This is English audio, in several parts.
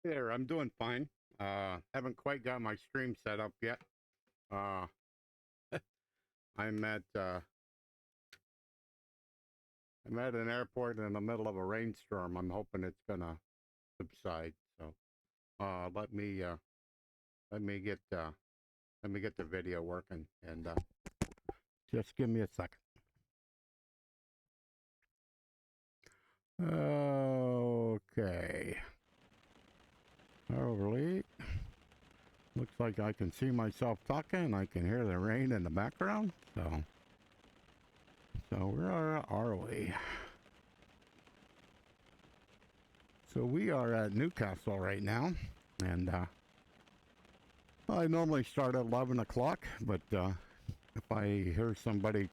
There, I'm doing fine. Haven't quite got my stream set up yet. Uh, I'm at I'm at an airport in the middle of a rainstorm. I'm hoping it's gonna subside. So, let me let me get let me get the video working, and just give me a second. Okay. Overly. Looks like I can see myself talking. I can hear the rain in the background. So where are we? So we are at Newcastle right now, and I normally start at 11 o'clock, but if I hear somebody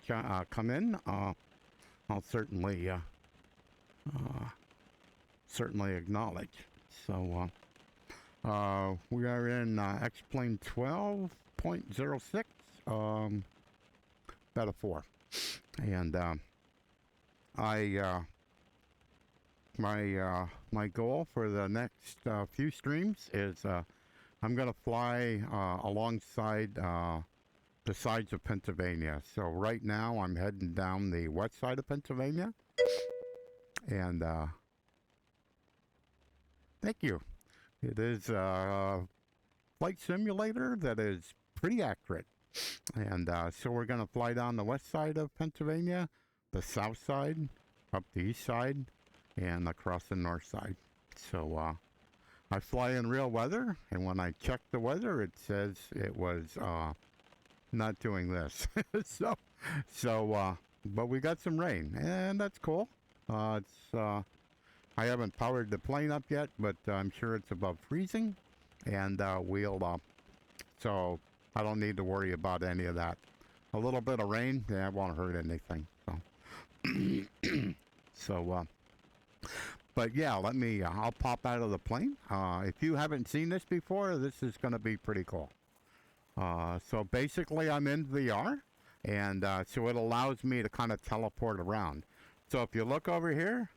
come in, I'll certainly acknowledge. So we are in X-Plane 12.06, beta 4, and my goal for the next few streams is I'm gonna fly alongside the sides of Pennsylvania. So right now I'm heading down the west side of Pennsylvania, and thank you. It is a flight simulator that is pretty accurate, and so we're gonna fly down the west side of Pennsylvania, the south side, up the east side, and across the north side. So I fly in real weather, and when I check the weather, it says it was not doing this. But we got some rain, and that's cool. I haven't powered the plane up yet, but I'm sure it's above freezing, and so I don't need to worry about any of that. A little bit of rain, yeah, it won't hurt anything. So, but yeah, I'll pop out of the plane. If you haven't seen this before, this is going to be pretty cool. So basically I'm in VR, and so it allows me to kind of teleport around. So if you look over here,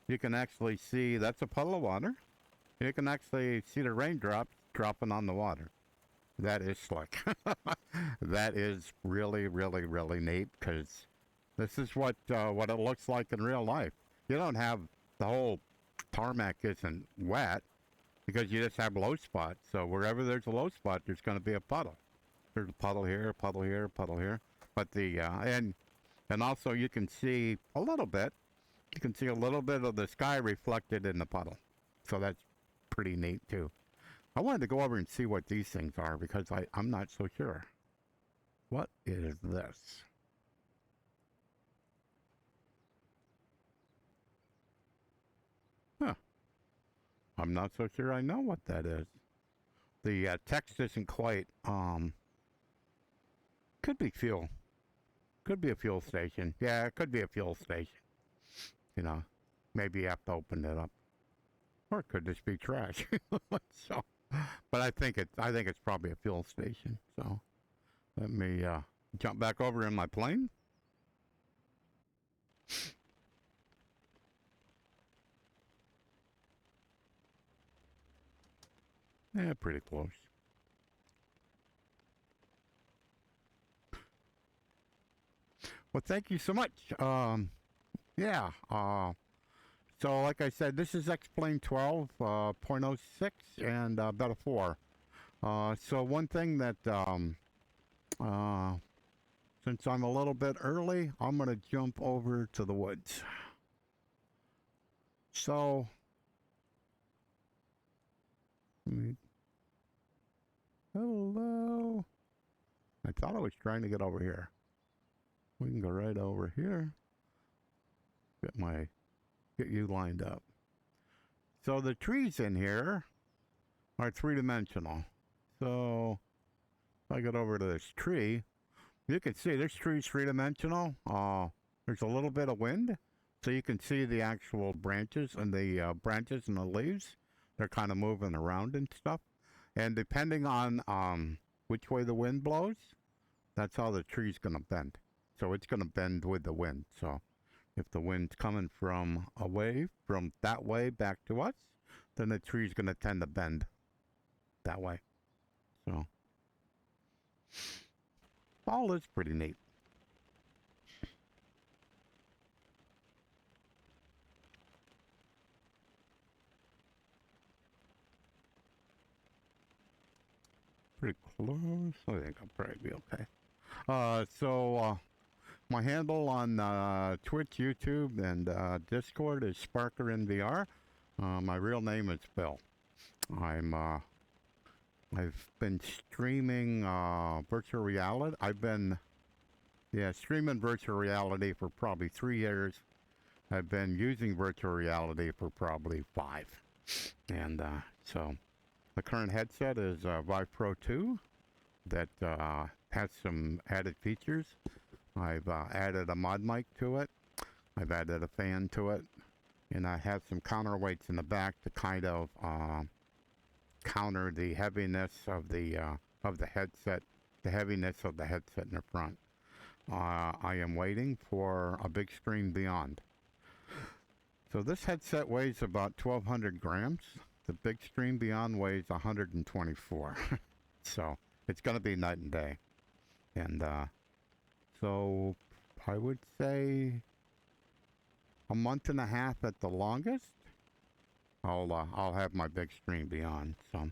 you can actually see that's a puddle of water. You can actually see the raindrops dropping on the water. That is slick. That is really, really, really neat, because this is what it looks like in real life. You don't have the whole tarmac isn't wet because you just have low spots. So wherever there's a low spot, there's going to be a puddle. There's a puddle here, puddle here, puddle here. But the and also you can see a little bit. You can see a little bit of the sky reflected in the puddle. So that's pretty neat too. I wanted to go over and see what these things are because I'm not so sure. What is this? Huh. I'm not so sure I know what that is. The text isn't quite, could be fuel. Could be a fuel station. Yeah, it could be a fuel station. You know, maybe you have to open it up. Or it could just be trash. So, but I think it's probably a fuel station. So, let me jump back over in my plane. Yeah, pretty close. Well, thank you so much. Yeah. So, like I said, this is X-Plane 12.06 and beta 4. So one thing that since I'm a little bit early, I'm gonna jump over to the woods. So. Hello. I thought I was trying to get over here. We can go right over here. Get you lined up. So the trees in here are three-dimensional. So if I get over to this tree, you can see this tree's three-dimensional. There's a little bit of wind, so you can see the actual branches and the leaves. They're kind of moving around and stuff. And depending on which way the wind blows, that's how the tree's going to bend. So it's going to bend with the wind. So If the wind's coming from away from that way back to us, then the tree's going to tend to bend that way. So all is pretty neat. Pretty close. I think I'll probably be okay. My handle on Twitch, YouTube, and Discord is SparkerInVR. My real name is Bill. I've been streaming virtual reality. I've been streaming virtual reality for probably 3 years. I've been using virtual reality for probably 5. And so the current headset is Vive Pro 2 that has some added features. I've added a mod mic to it. I've added a fan to it. And I have some counterweights in the back to kind of counter the heaviness of the headset, the heaviness of the headset in the front. I am waiting for a BigScreen Beyond. So this headset weighs about 1,200 grams. The BigScreen Beyond weighs 124. So it's going to be night and day. And so I would say a month and a half at the longest. I'll have my BigScreen Beyond. So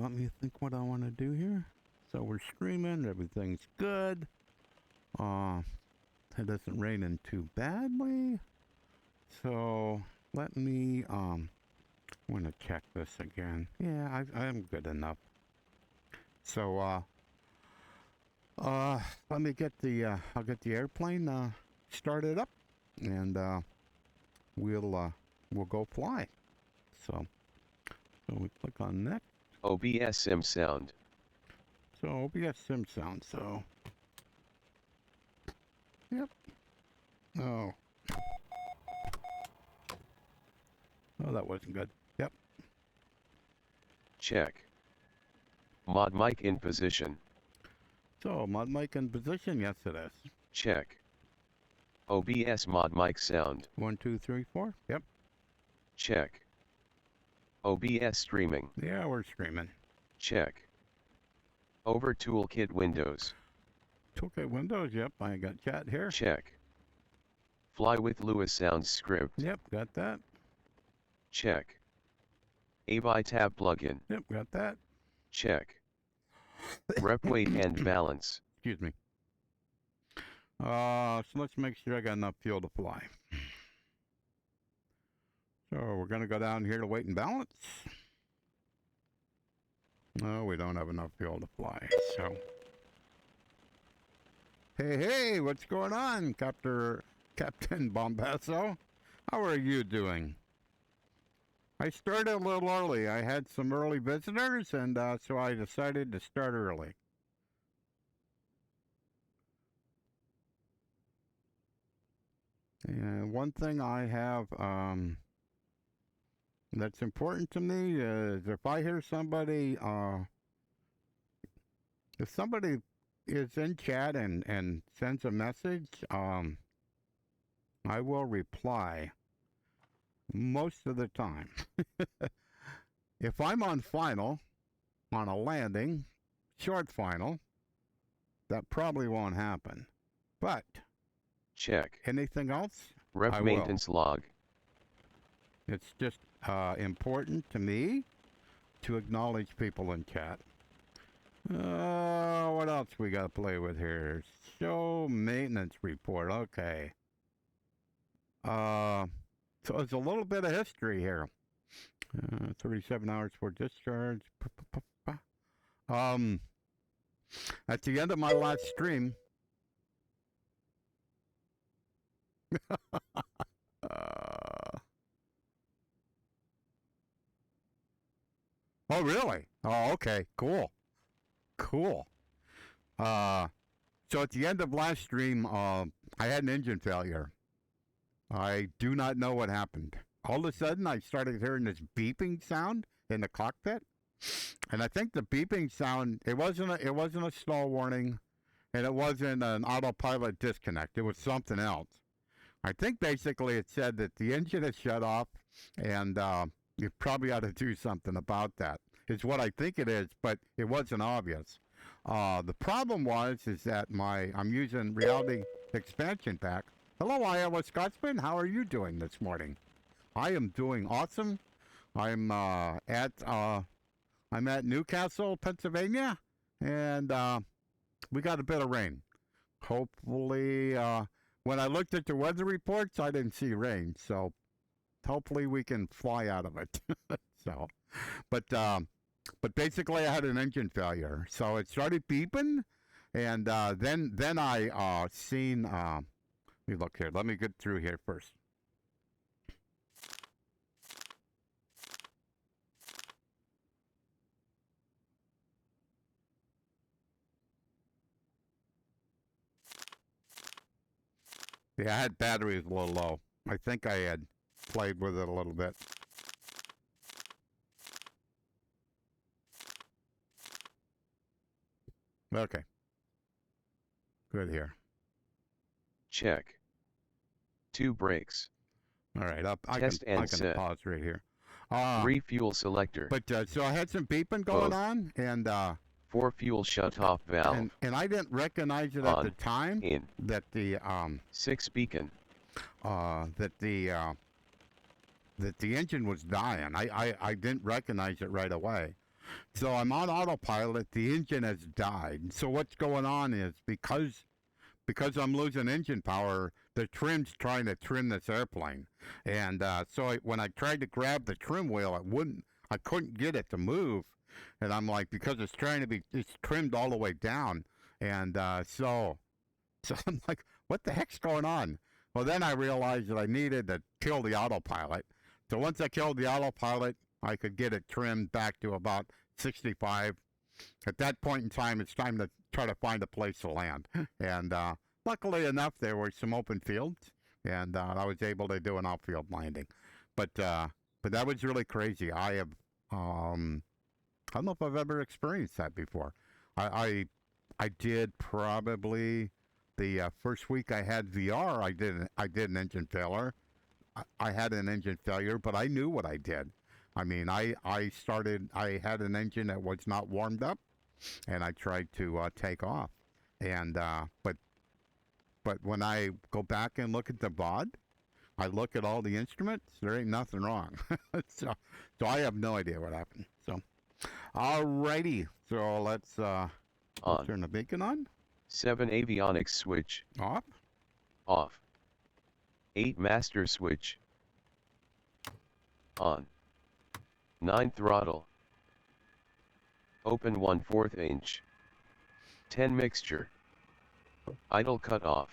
let me think what I want to do here. So we're streaming, everything's good. It isn't raining too badly. So let me want to check this again. Yeah, I'm good enough. So let me get the I'll get the airplane started up, and we'll go fly. So we click on next. OBS sim sound. So OBS sim sound. So yep. Oh, that wasn't good. Yep. Check. Mod mic in position. So mod mic in position. Yes, it is. Check. OBS mod mic sound. 1, 2, 3, 4. Yep. Check. OBS streaming. Yeah, we're streaming. Check. Over toolkit windows. Toolkit windows. Yep. I got chat here. Check. Fly with Lewis sounds script. Yep. Got that. Check. ABI tab plugin. Yep. Got that. Check. Rep weight and balance. Excuse me. So let's make sure I got enough fuel to fly. So we're going to go down here to weight and balance. No, we don't have enough fuel to fly. So, hey, what's going on, Captain Bombasso? How are you doing? I started a little early. I had some early visitors, and so I decided to start early. And one thing I have that's important to me is if I hear somebody, if somebody is in chat and sends a message, I will reply most of the time. If I'm on final, on a landing, short final, that probably won't happen. But check. Anything else? Ref maintenance log. It's just important to me to acknowledge people in chat. What else we got to play with here? Show maintenance report. Okay. So it's a little bit of history here. 37 hours for discharge. At the end of my last stream, oh, really? Oh, okay. Cool. So at the end of last stream, I had an engine failure. I do not know what happened. All of a sudden, I started hearing this beeping sound in the cockpit, and I think the beeping sound, it wasn't a stall warning. and it wasn't an autopilot disconnect. It was something else. I think basically it said that the engine is shut off, and you probably ought to do something about that. Is what I think it is, but it wasn't obvious. The problem is that I'm using Reality Expansion Pack. Hello, Iowa Scotsman. How are you doing this morning? I am doing awesome. I'm at Newcastle, Pennsylvania, and we got a bit of rain. Hopefully, when I looked at the weather reports, I didn't see rain, so hopefully we can fly out of it. So, but basically, I had an engine failure, so it started beeping, and then I seen. Let me look here. Let me get through here first. Yeah, I had batteries a little low. I think I had played with it a little bit. Okay. Good here. Check. 2 brakes. All right, I Test can set. Pause right here. 3 fuel selector. But so I had some beeping going on, and 4 fuel shut-off valve. And I didn't recognize it on, at the time. That the 6 beacon. That the engine was dying. I didn't recognize it right away. So I'm on autopilot. The engine has died. So what's going on is because I'm losing engine power, the trim's trying to trim this airplane, and so when I tried to grab the trim wheel, I couldn't get it to move, and I'm like, because it's trimmed all the way down, and so I'm like, what the heck's going on? Well, then I realized that I needed to kill the autopilot. So once I killed the autopilot, I could get it trimmed back to about 65. At that point in time, it's time to try to find a place to land. And luckily enough, there were some open fields, and I was able to do an outfield landing. But that was really crazy. I don't know if I've ever experienced that before. I did probably the first week I had VR. I did an engine failure. I had an engine failure, but I knew what I did. I mean, I had an engine that was not warmed up, and I tried to take off. And but when I go back and look at the VOD, I look at all the instruments, there ain't nothing wrong. so I have no idea what happened. So, alrighty. So let's turn the beacon on. 7 avionics switch. Off. Off. 8 master switch. On. 9 throttle. Open 1/4 inch. 10 mixture. Idle cut off.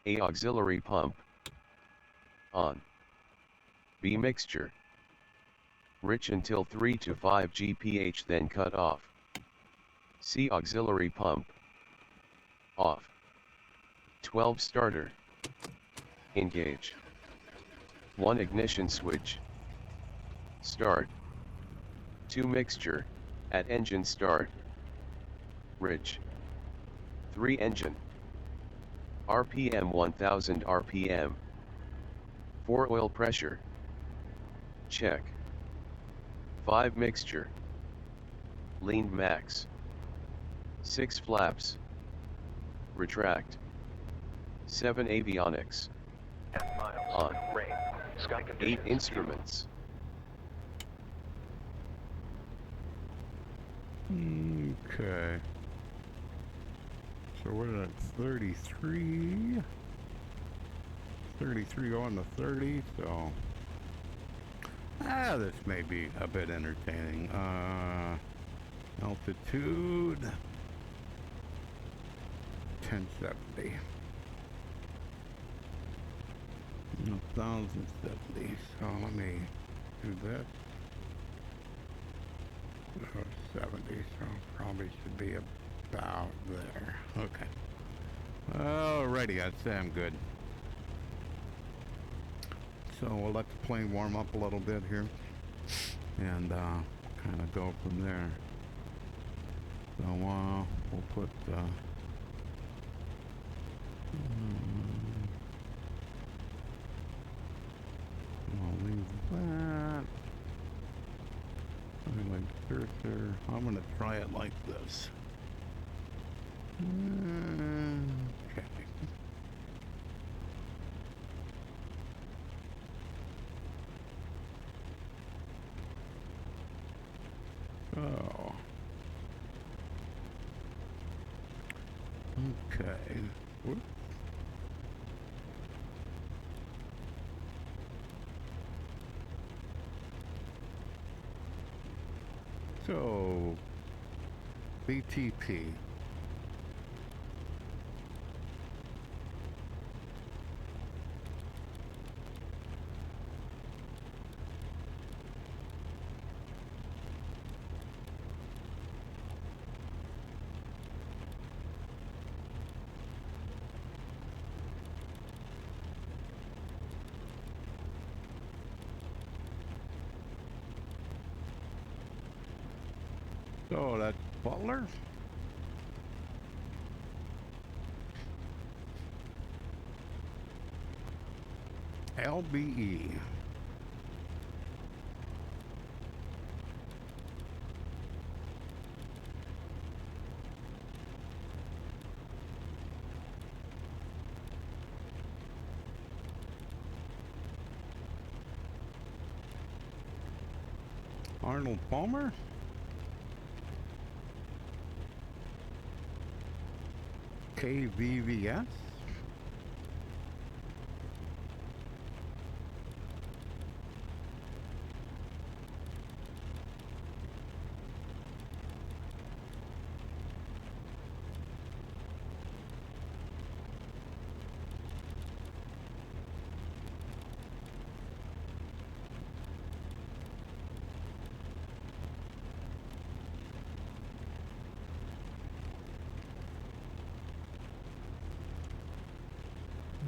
A auxiliary pump. On. B mixture. Rich until 3 to 5 GPH, then cut off. C auxiliary pump. Off. 12 starter. Engage. 1 ignition switch. Start. 2 mixture, at engine start. Rich. 3 engine. RPM 1000 RPM. 4 oil pressure. Check. 5 mixture. Lean max. 6 flaps. Retract. 7 avionics. On. 8 instruments. Okay. So we're at 33. 33 going to 30, so this may be a bit entertaining. Altitude 1070. 1070. So let me do that. 70, so probably should be about there. Okay. Alrighty, I'd say I'm good. So we'll let the plane warm up a little bit here, and kind of go from there. So we'll put try it like this. Okay. Oh. Okay. Whoop. So, BTP. So that's Butler. KLBE. Arnold Palmer. KVVS.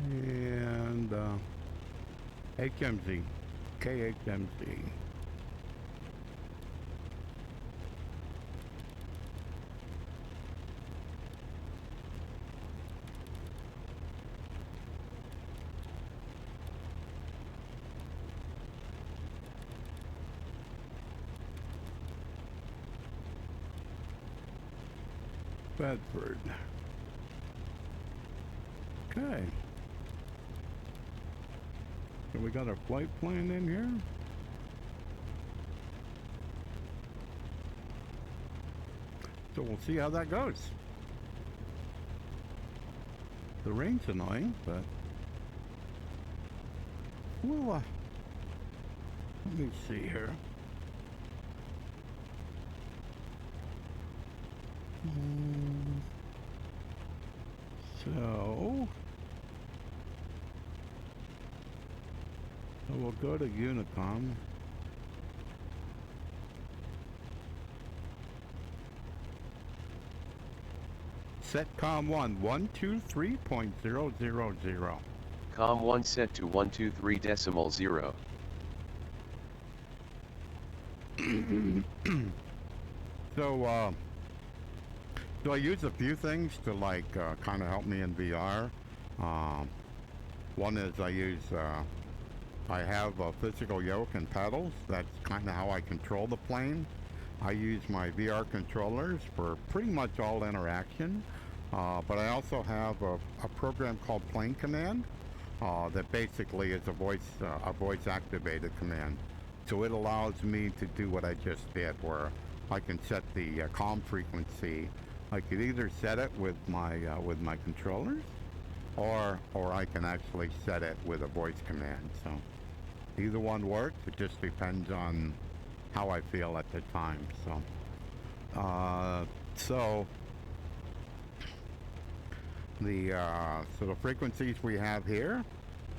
And HMZ, KHMZ. Bedford. Okay. So we got our flight plan in here. So we'll see how that goes. The rain's annoying, but we'll, let me see here. So we'll go to Unicom. Setcom 123.000. Com 1 set to 123.0. So I use a few things to like kind of help me in VR. One is I have a physical yoke and pedals. That's kind of how I control the plane. I use my VR controllers for pretty much all interaction. But I also have a program called Plane Command that basically is a voice activated command. So it allows me to do what I just did, where I can set the comm frequency. I could either set it with my controllers, or I can actually set it with a voice command. So either one works. It just depends on how I feel at the time. So the frequencies we have here.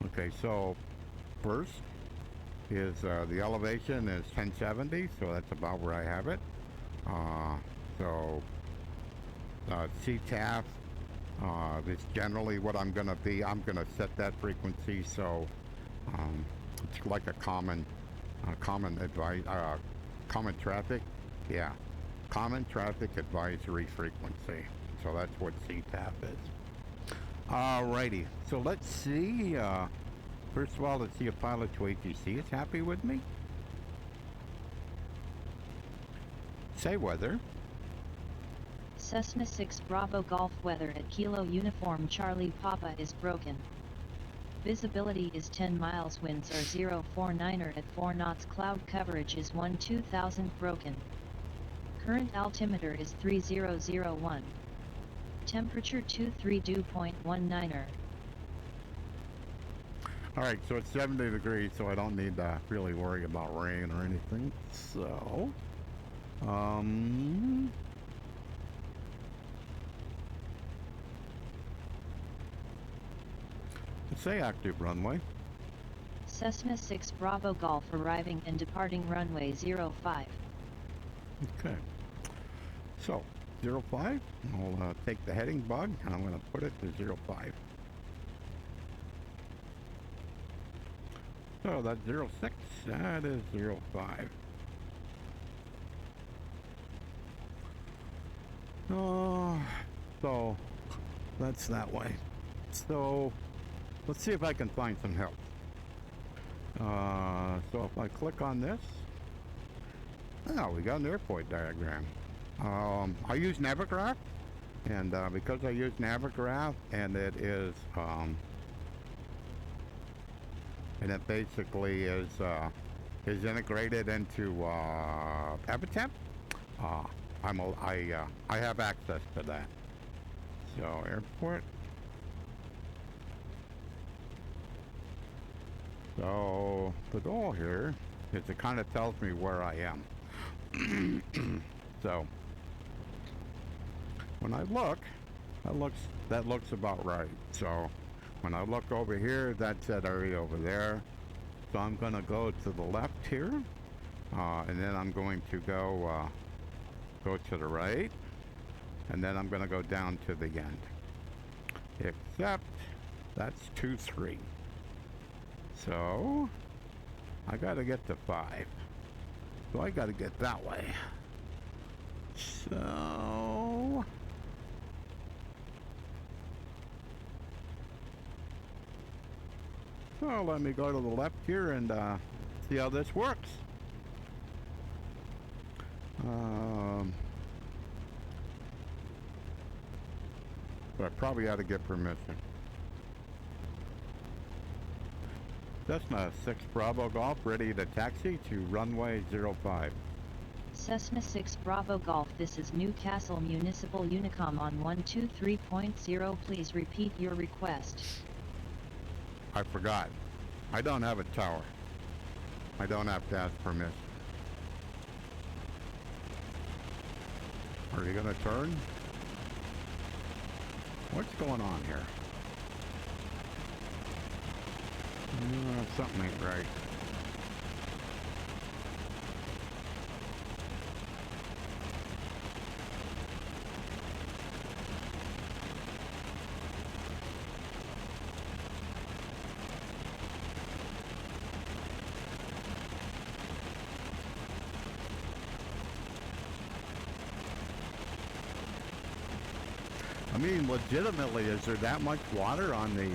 Okay, so first is the elevation is 1070, so that's about where I have it. CTAF is generally what I'm going to be. I'm going to set that frequency, so it's like a common traffic, yeah, common traffic advisory frequency. So that's what CTAF is. Alrighty, so let's see. First of all, let's see if pilot to ATC is happy with me. Say weather. Cessna 6 Bravo Golf weather at Kilo Uniform Charlie Papa is broken. Visibility is 10 miles, winds are 049er at 4 knots, cloud coverage is 2000 broken. Current altimeter is 3001. Temperature 23 dew.19er. Alright, so it's 70 degrees, so I don't need to really worry about rain or anything. So, let's say active runway. Cessna 6 Bravo Golf arriving and departing runway 05. Okay. So, 05, I'll take the heading bug and I'm going to put it to 05. So that's 06, that is 05. Oh, so that's that way. So let's see if I can find some help. So if I click on this, oh, we got an airport diagram. I use Navigraph, and because I use Navigraph, and it is, and it basically is integrated into Habitat. I have access to that. So airport. So the goal here is it kind of tells me where I am. So when I look, that looks about right. So when I look over here, that's that area over there. So I'm going to go to the left here, and then I'm going to go to the right, and then I'm going to go down to the end. Except that's 2-3. So I got to get to 5. So I got to get that way. So let me go to the left here and see how this works. But I probably ought to get permission. Cessna 6 Bravo Golf ready to taxi to runway 05. Cessna 6 Bravo Golf, this is Newcastle Municipal Unicom on 123.0. Please repeat your request. I forgot. I don't have a tower. I don't have to ask permission. Are you gonna turn? What's going on here? Something ain't right. I mean, legitimately, is there that much water on the,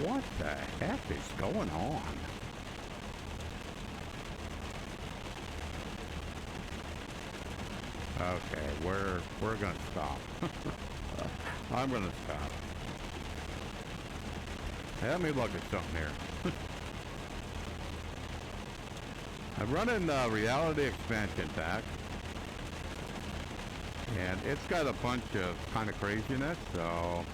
what the heck is going on? Okay, we're gonna stop. I'm gonna stop. Let me look at something here. I'm running Reality Expansion Pack, and it's got a bunch of kind of craziness, so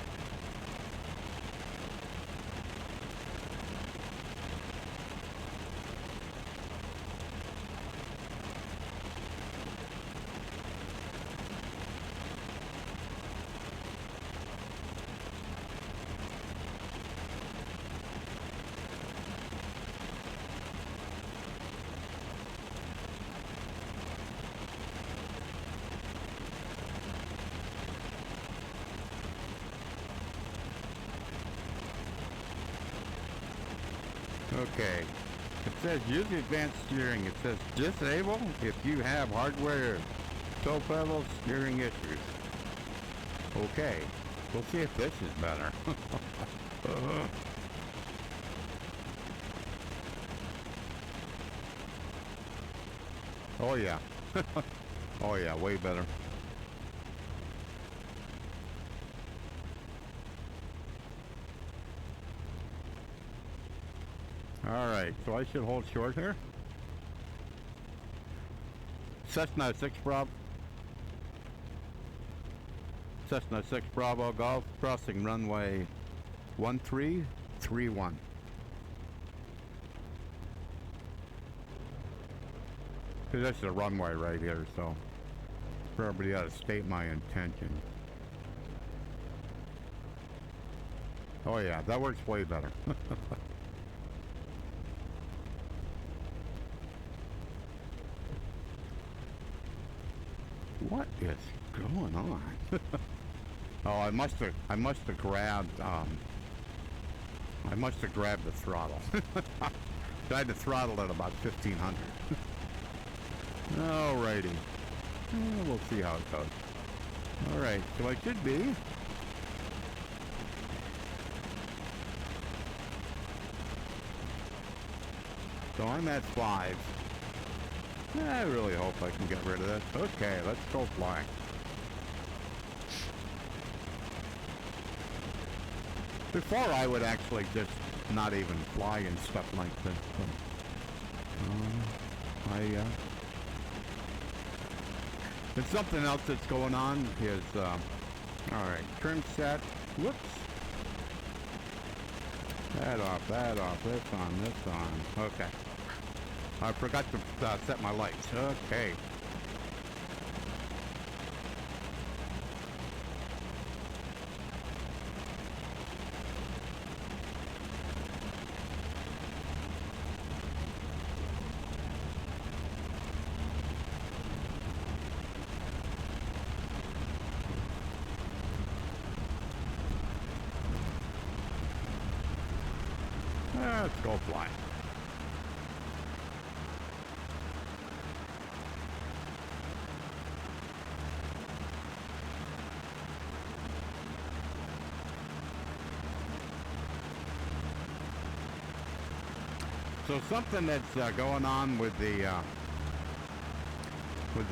okay. It says use advanced steering. It says disable if you have hardware toe pedal steering issues. Okay, we'll see if this is better. Oh yeah. Oh yeah, way better. Alright, so I should hold short here. Cessna 6 Bravo. Cessna 6 Bravo Golf, crossing runway 1331. Because this is a runway right here, so probably ought to state my intention. Oh yeah, that works way better. What is going on? Oh, I must have grabbed the throttle. I had to throttle at about 1500. Alrighty. We'll see how it goes. Alright, so I should be. So I'm at 5. I really hope I can get rid of this. Okay, let's go fly. Before I would actually just not even fly and stuff like this. And something else that's going on is, alright, trim set. Whoops. That off, this on. Okay. I forgot to set my lights. Okay. Let's go fly. So something that's going on with the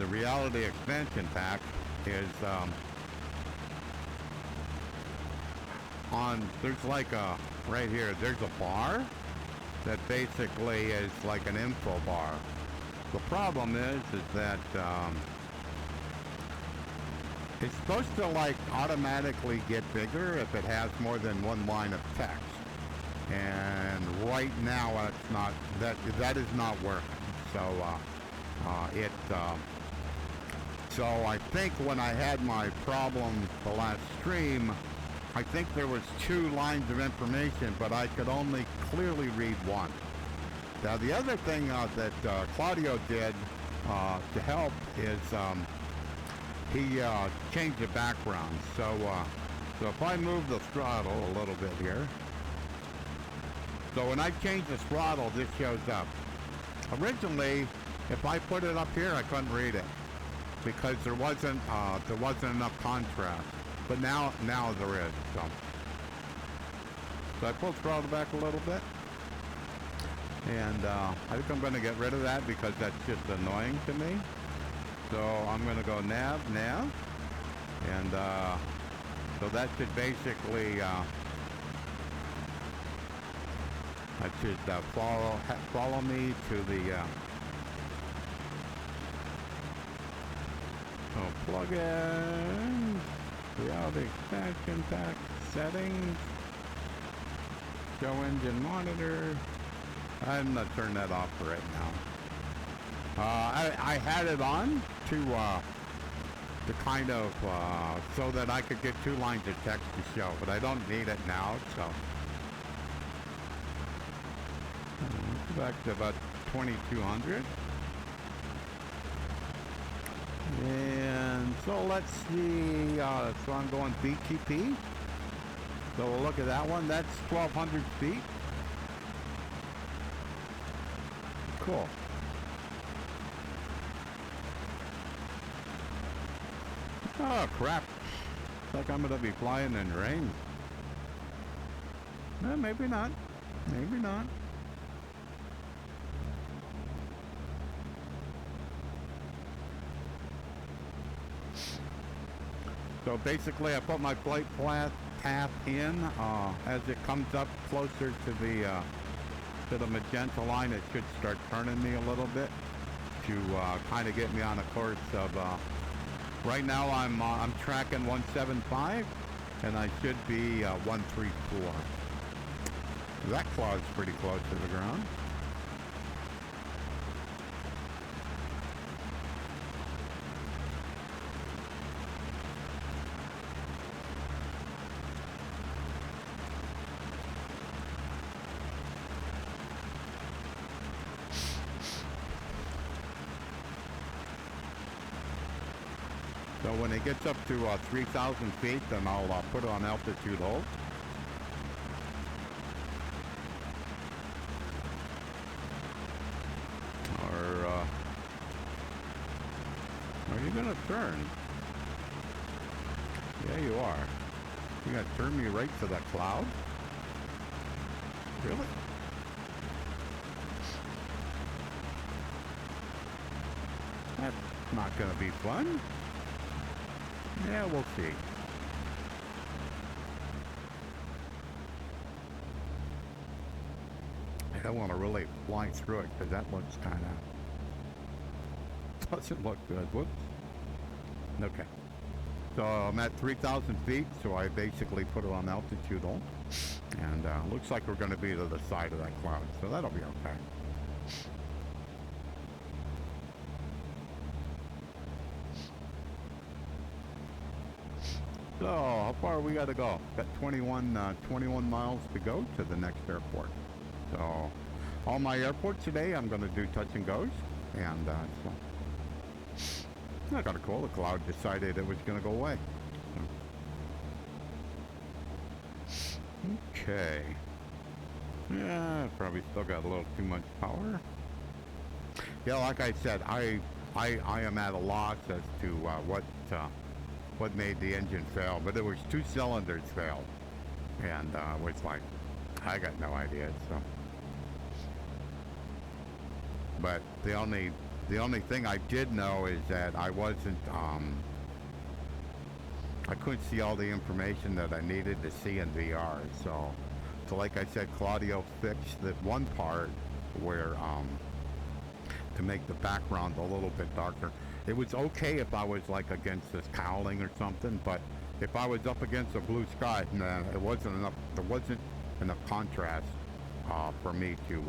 reality expansion pack is there's like a right here. There's a bar that basically is like an info bar. The problem is that it's supposed to like automatically get bigger if it has more than one line of text. And right now it's not, that is not working. So so I think when I had my problem the last stream, I think there was 2 lines of information, but I could only clearly read 1. Now the other thing that Claudio did to help is he changed the background. So if I move the throttle a little bit here, so when I change the throttle, this shows up. Originally, if I put it up here, I couldn't read it because there wasn't enough contrast. But now there is. So I pull the throttle back a little bit, and I think I'm going to get rid of that because that's just annoying to me. So I'm going to go nav, and so that should basically follow me to the plug in. Reality expansion pack settings. Show engine monitor. I'm gonna turn that off for right now. I had it on to kind of so that I could get 2 lines of text to show, but I don't need it now. So back to about 2200. And so let's see, so I'm going BTP. So we'll look at that one. That's 1200 feet. Cool. Oh crap. Looks like I'm gonna be flying in rain. Maybe not. Maybe not. So basically, I put my plate path in. As it comes up closer to the magenta line, it should start turning me a little bit to kind of get me on a course of. Right now, I'm tracking 175, and I should be 134. That cloud's pretty close to the ground. So when it gets up to 3,000 feet, then I'll put it on altitude hold. Or are you gonna turn? Yeah, you are. You gonna turn me right to that cloud? Really? That's not gonna be fun. Yeah, we'll see. I don't want to really fly through it because that looks kind of doesn't look good. Whoops. Okay. So I'm at 3,000 feet, so I basically put it on altitude hold. And looks like we're going to be to the side of that cloud, so that'll be okay. So, how far we got to go? Got 21 miles to go to the next airport. So, all my airports today, I'm going to do touch and goes. And so, not kind of cool. The cloud decided it was going to go away. So. Okay. Yeah, probably still got a little too much power. Yeah, like I said, I am at a loss as to what made the engine fail, but it was 2 cylinders failed, and was like, I got no idea. So, but the only thing I did know is that I wasn't I couldn't see all the information that I needed to see in VR. So like I said, Claudio fixed that one part where to make the background a little bit darker. It was okay if I was like against this cowling or something, but if I was up against a blue sky, nah, it wasn't enough. There wasn't enough contrast for me to.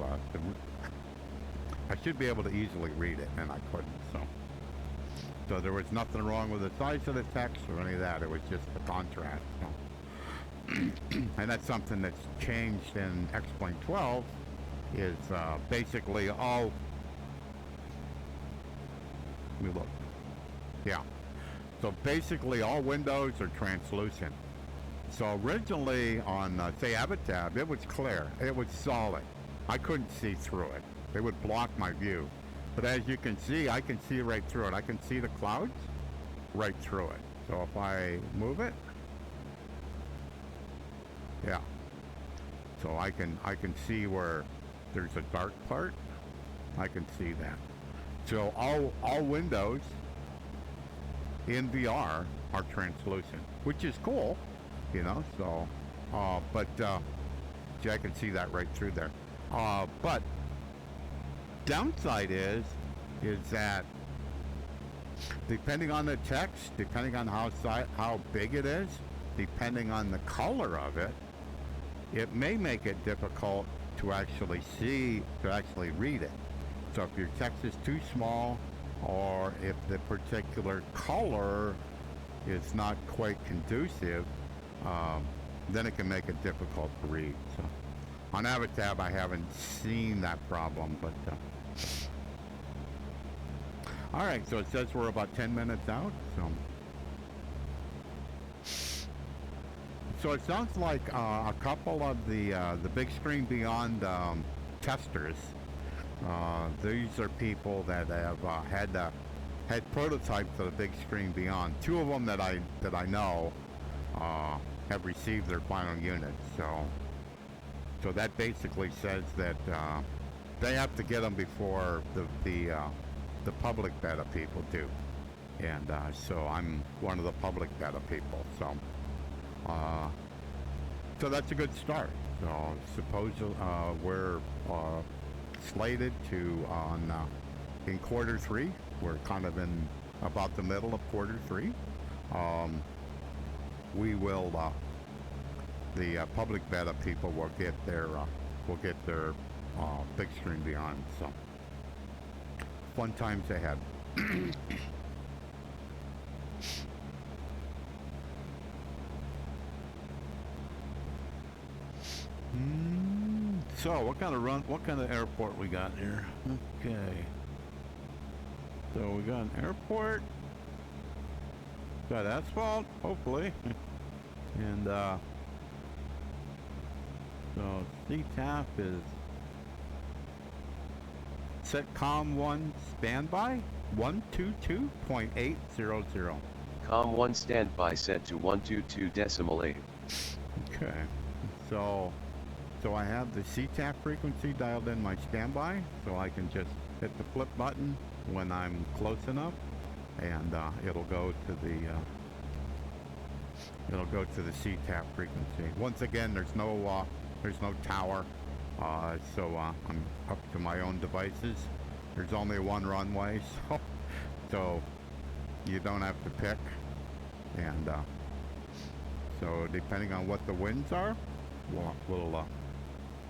I should be able to easily read it, and I couldn't. So there was nothing wrong with the size of the text or any of that. It was just the contrast. So. And that's something that's changed in X-Plane 12. Is basically all. Let me look. Yeah. So basically all windows are translucent. So originally on, say, Avatab, it was clear. It was solid. I couldn't see through it. It would block my view. But as you can see, I can see right through it. I can see the clouds right through it. So if I move it, yeah. So I can see where there's a dark part. I can see that. So all windows in VR are translucent, which is cool, you know. So, but see, I can see that right through there. But downside is that depending on the text, depending on how big it is, depending on the color of it, it may make it difficult to actually read it. So if your text is too small, or if the particular color is not quite conducive, then it can make it difficult to read. So on Avatab, I haven't seen that problem, but all right. So it says we're about 10 minutes out. So it sounds like a couple of the BigScreen Beyond testers. These are people that have had prototypes of the BigScreen Beyond. 2 of them that I know have received their final units. So that basically says that they have to get them before the public beta people do. And so I'm one of the public beta people. So that's a good start. So suppose we're slated to in quarter three. We're kind of in about the middle of quarter three. We will the public beta people will get their big screen beyond. So fun times ahead. So what kind of airport we got here? Okay. So we got an airport. Got asphalt, hopefully. And so CTAP is Setcom 1 standby 122.800. Com1 standby set to 122.8. Okay. So I have the CTAP frequency dialed in my standby, so I can just hit the flip button when I'm close enough, and it'll go to the CTAP frequency. Once again, there's no tower, so I'm up to my own devices. There's only one runway, so you don't have to pick, and so depending on what the winds are,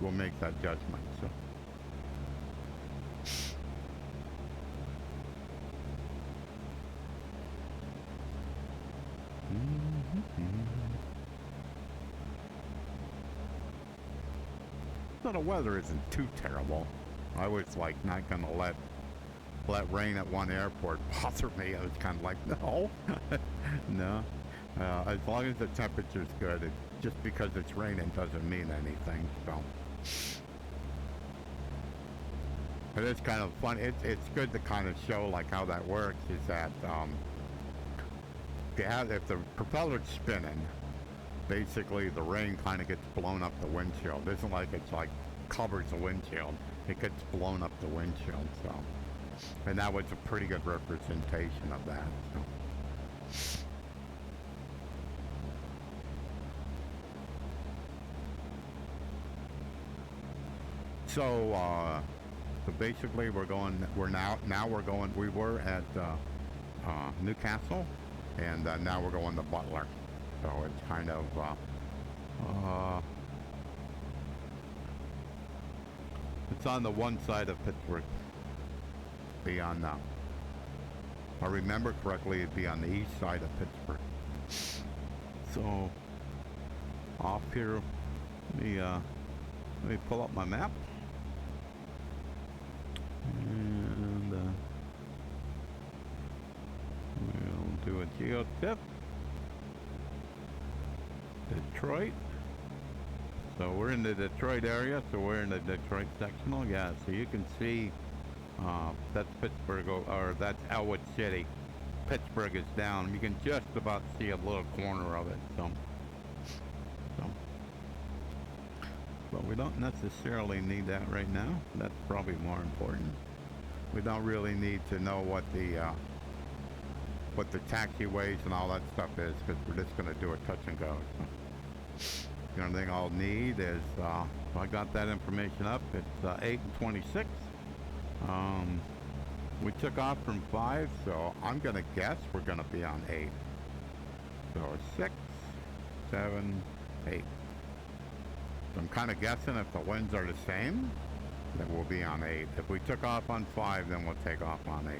we'll make that judgment. So. So the weather isn't too terrible. I was like not gonna let rain at one airport bother me. I was kind of like, no, no. As long as the temperature's good, just because it's raining doesn't mean anything. So, but it's kind of fun. It's good to kind of show like how that works. Is that if the propeller's spinning, basically the rain kind of gets blown up the windshield. It isn't like it's like covers the windshield. It gets blown up the windshield. So, and that was a pretty good representation of that. So. So basically we were at Newcastle, and now we're going to Butler. So it's kind of it's on the one side of Pittsburgh. Be on if I remember correctly, it'd be on the east side of Pittsburgh. So off here, let me pull up my map. And we'll do a geotip. Detroit. So we're in the Detroit area, so we're in the Detroit sectional. Yeah, so you can see that's Pittsburgh, or that's Elwood City. Pittsburgh is down. You can just about see a little corner of it. So but we don't necessarily need that right now. That's probably more important. We don't really need to know what the taxiways and all that stuff is, because we're just going to do a touch and go. So the only thing I'll need is I got that information up. It's 8:26. We took off from 5, so I'm going to guess we're going to be on 8. So 6, 7, 8. So I'm kind of guessing if the winds are the same, then we'll be on 8. If we took off on 5, then we'll take off on 8.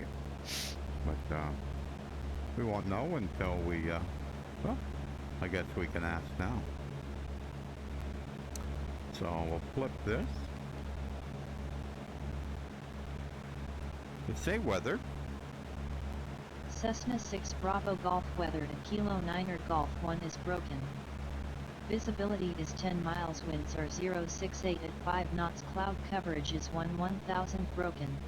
But we won't know until we, well, I guess we can ask now. So we'll flip this. To say weather. Cessna 6 Bravo Golf weather at Kilo 9er Golf 1 is broken. Visibility is 10 miles, winds are 068 at 5 knots, cloud coverage is 1000 broken.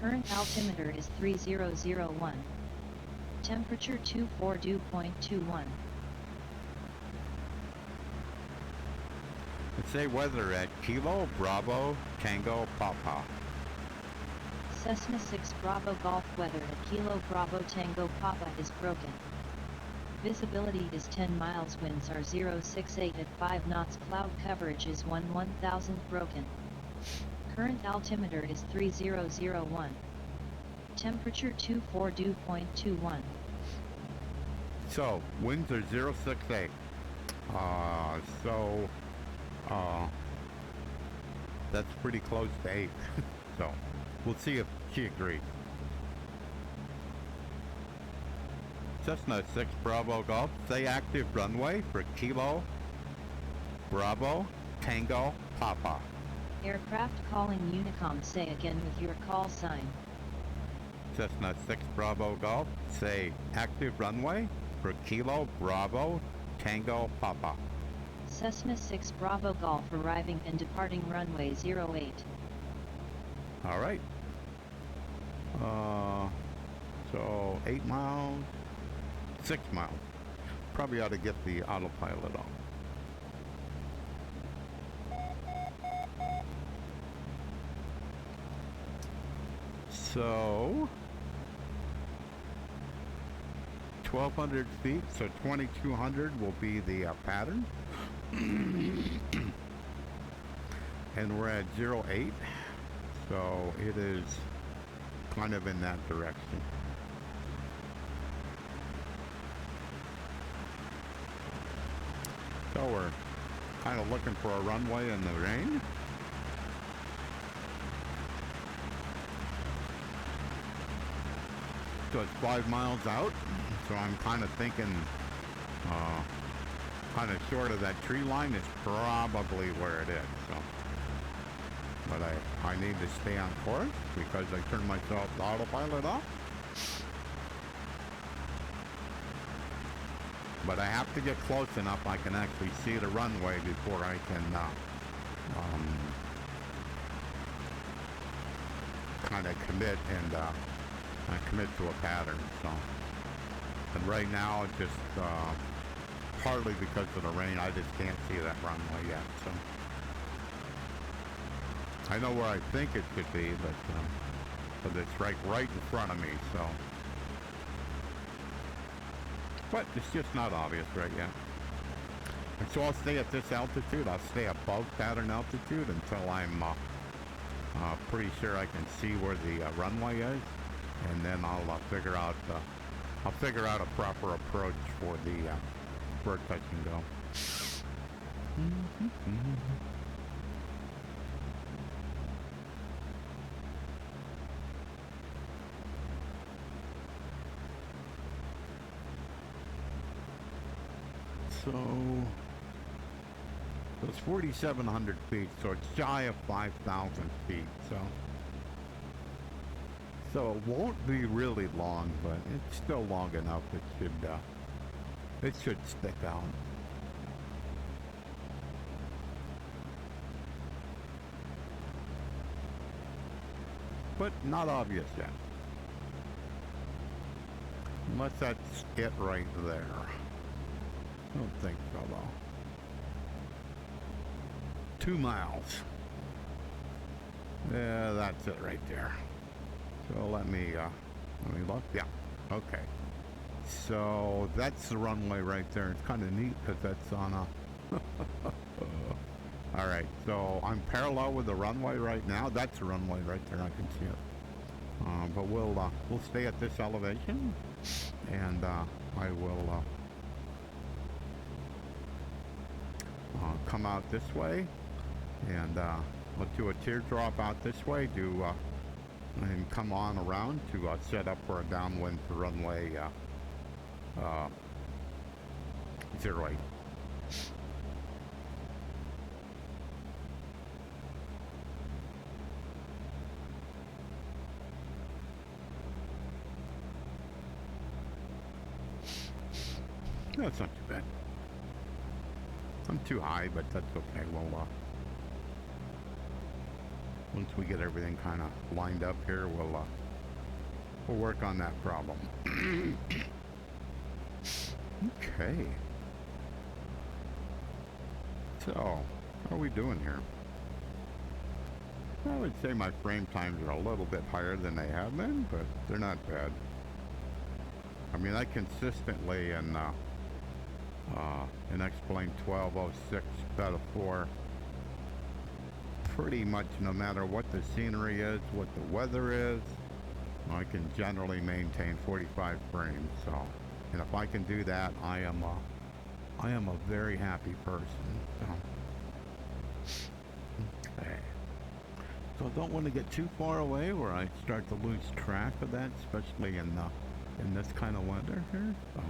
Current altimeter is 3001. Temperature 24°.21. Say weather at Kilo Bravo Tango Papa. Cessna 6 Bravo Golf weather at Kilo Bravo Tango Papa is broken. Visibility is 10 miles, winds are 068 at 5 knots, cloud coverage is 1000 broken. Current altimeter is 3001. Temperature 24 dew point 21. So, winds are 068. That's pretty close to 8. So, we'll see if she agrees. Cessna 6 Bravo Golf, stay active runway for Kilo Bravo Tango Papa. Aircraft calling Unicom, say again with your call sign. Cessna 6 Bravo Golf, say active runway for Kilo Bravo Tango Papa. Cessna 6 Bravo Golf arriving and departing runway 08. All right. So 8 miles, 6 miles. Probably ought to get the autopilot on. So 1,200 feet, so 2,200 will be the pattern. And we're at 08, so it is kind of in that direction. So we're kind of looking for a runway in the rain. So it's 5 miles out, so I'm kind of thinking kind of short of that tree line is probably where it is. So, but I need to stay on course because I turned myself the autopilot off. But I have to get close enough I can actually see the runway before I can kind of commit and commit to a pattern. So, and right now, it's just partly because of the rain, I just can't see that runway yet. So, I know where I think it should be, but it's right in front of me. So, but it's just not obvious right yet. And so I'll stay at this altitude. I'll stay above pattern altitude until I'm pretty sure I can see where the runway is. And then I'll figure out a proper approach for the where touch and go. So it's 4,700 feet, so it's shy of 5,000 feet. So it won't be really long, but it's still long enough. It should stick out. But not obvious yet. Unless that's it right there. I don't think so, though. 2 miles. Yeah, that's it right there. So let me look. Yeah. Okay. So that's the runway right there. It's kind of neat because that's on a. All right. So I'm parallel with the runway right now. That's the runway right there. I can see it. But we'll stay at this elevation, and I will come out this way, and we'll do a teardrop out this way. And come on around to set up for a downwind for runway 08. That's not too bad. I'm too high, but that's okay. We'll once we get everything kind of lined up here, we'll work on that problem. Okay. So, how are we doing here? I would say my frame times are a little bit higher than they have been, but they're not bad. I mean, I consistently in X-Plane 1206 Beta 4, pretty much no matter what the scenery is, what the weather is, I can generally maintain 45 frames. So, and if I can do that, I am a very happy person. So. Okay. So I don't want to get too far away where I start to lose track of that, especially in this kind of weather here. So,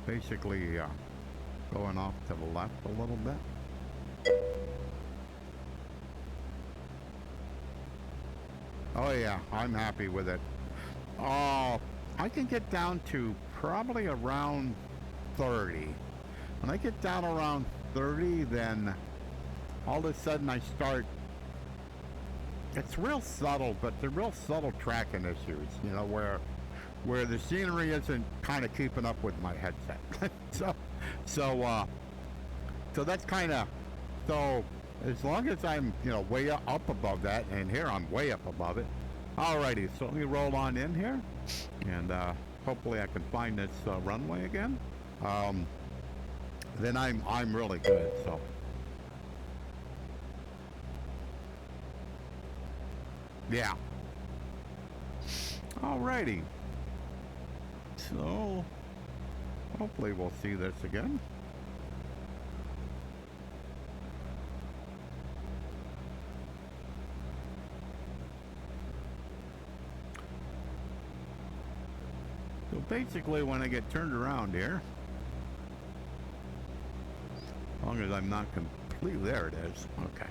basically going off to the left a little bit. Oh yeah, I'm happy with it. Oh, I can get down to probably around 30. When I get down around 30, then all of a sudden I start, it's real subtle, but they're real subtle tracking issues, you know, where the scenery isn't kind of keeping up with my headset. so that's kind of, so as long as I'm, you know, way up above that, and here I'm way up above it. Alrighty, so let me roll on in here, and hopefully I can find this runway again. Then I'm really good. So. Yeah. Alrighty. So, hopefully we'll see this again. So basically when I get turned around here, as long as I'm not completely, there it is. Okay.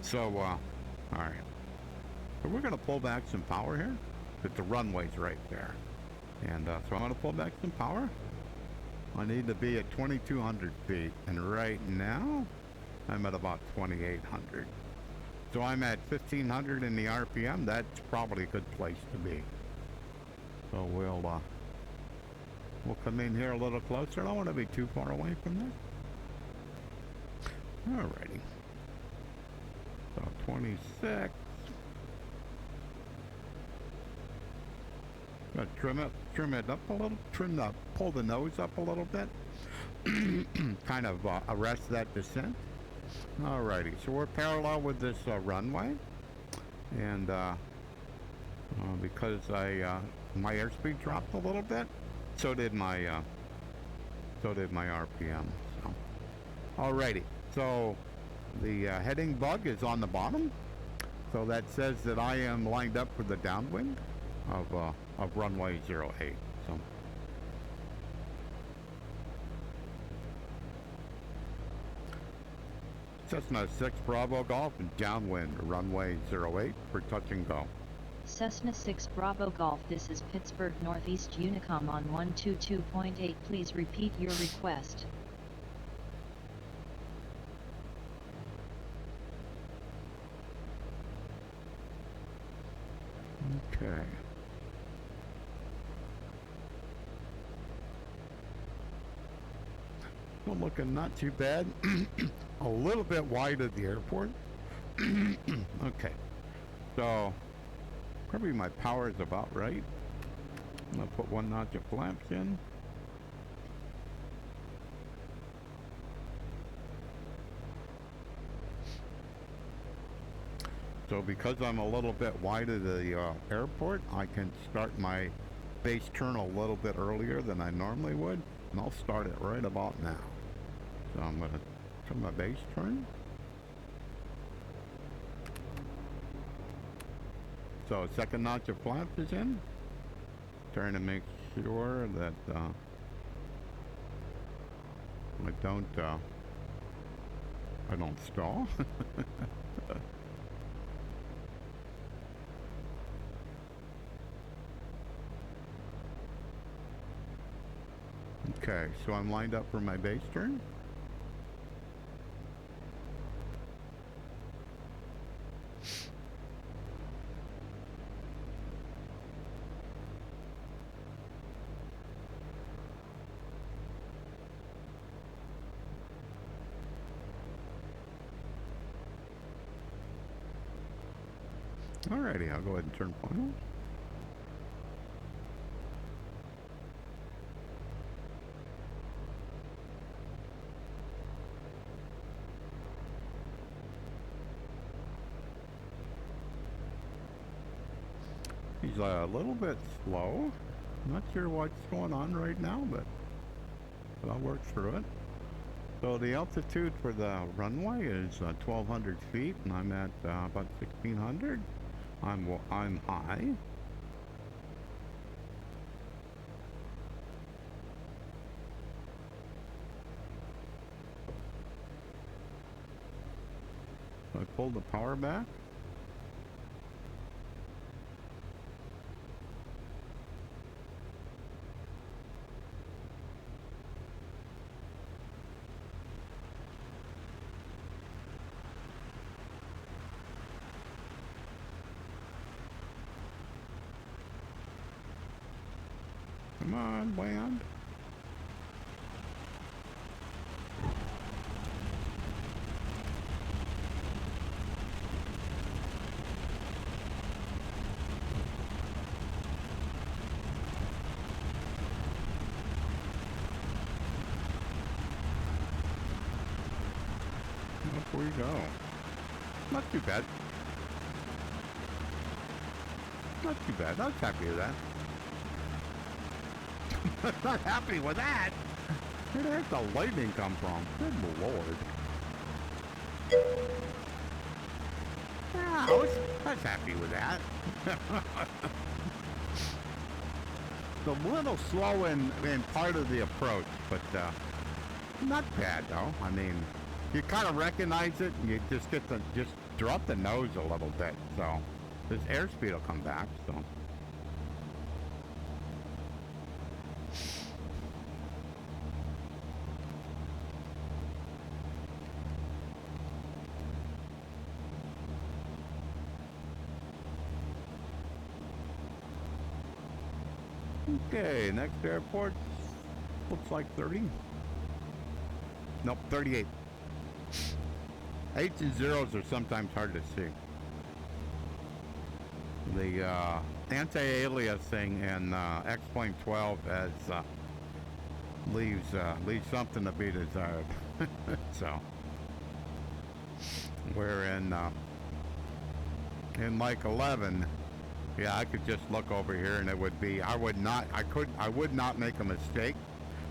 So, alright. So we're going to pull back some power here, but the runway's right there. And so I'm going to pull back some power. I need to be at 2,200 feet, and right now I'm at about 2,800. So I'm at 1,500 in the RPM. That's probably a good place to be. So we'll come in here a little closer. I don't want to be too far away from this. Alrighty. So 26. Gonna trim it up a little, pull the nose up a little bit, kind of arrest that descent. Alrighty, so we're parallel with this runway, and because my airspeed dropped a little bit, so did my RPM. So, alrighty, so the heading bug is on the bottom, so that says that I am lined up for the downwind of runway 08. So Cessna 6 Bravo Golf and downwind runway 08 for touch and go. Cessna 6 Bravo Golf, this is Pittsburgh Northeast Unicom on 122.8. Please repeat your request. Okay. Well, looking not too bad. A little bit wide at the airport. Okay. So, probably my power is about right. I'm going to put 1 notch of flaps in. So because I'm a little bit wide of the airport, I can start my base turn a little bit earlier than I normally would, and I'll start it right about now. So I'm going to turn my base turn. So second notch of flaps is in. Trying to make sure that I don't stall. Okay, so I'm lined up for my base turn. Alrighty, I'll go ahead and turn final. He's a little bit slow. Not sure what's going on right now, but I'll work through it. So the altitude for the runway is 1,200 feet, and I'm at about 1,600. I'm high. So I pulled the power back. Come on, land. Up we go. Not too bad. Not too bad. I was happy with that. Not happy with that. Where the heck the lightning come from? Good lord. I was happy with that. It's a little slow in part of the approach, but not bad though. I mean, you kind of recognize it, and you just get to just drop the nose a little bit. So this airspeed will come back. So. Okay, next airport looks like 30. Nope, 38. 8s and 0s are sometimes hard to see. The anti-aliasing in X-Plane 12 has leaves something to be desired. So we're in like 11. Yeah, I could just look over here and it would be, I would not make a mistake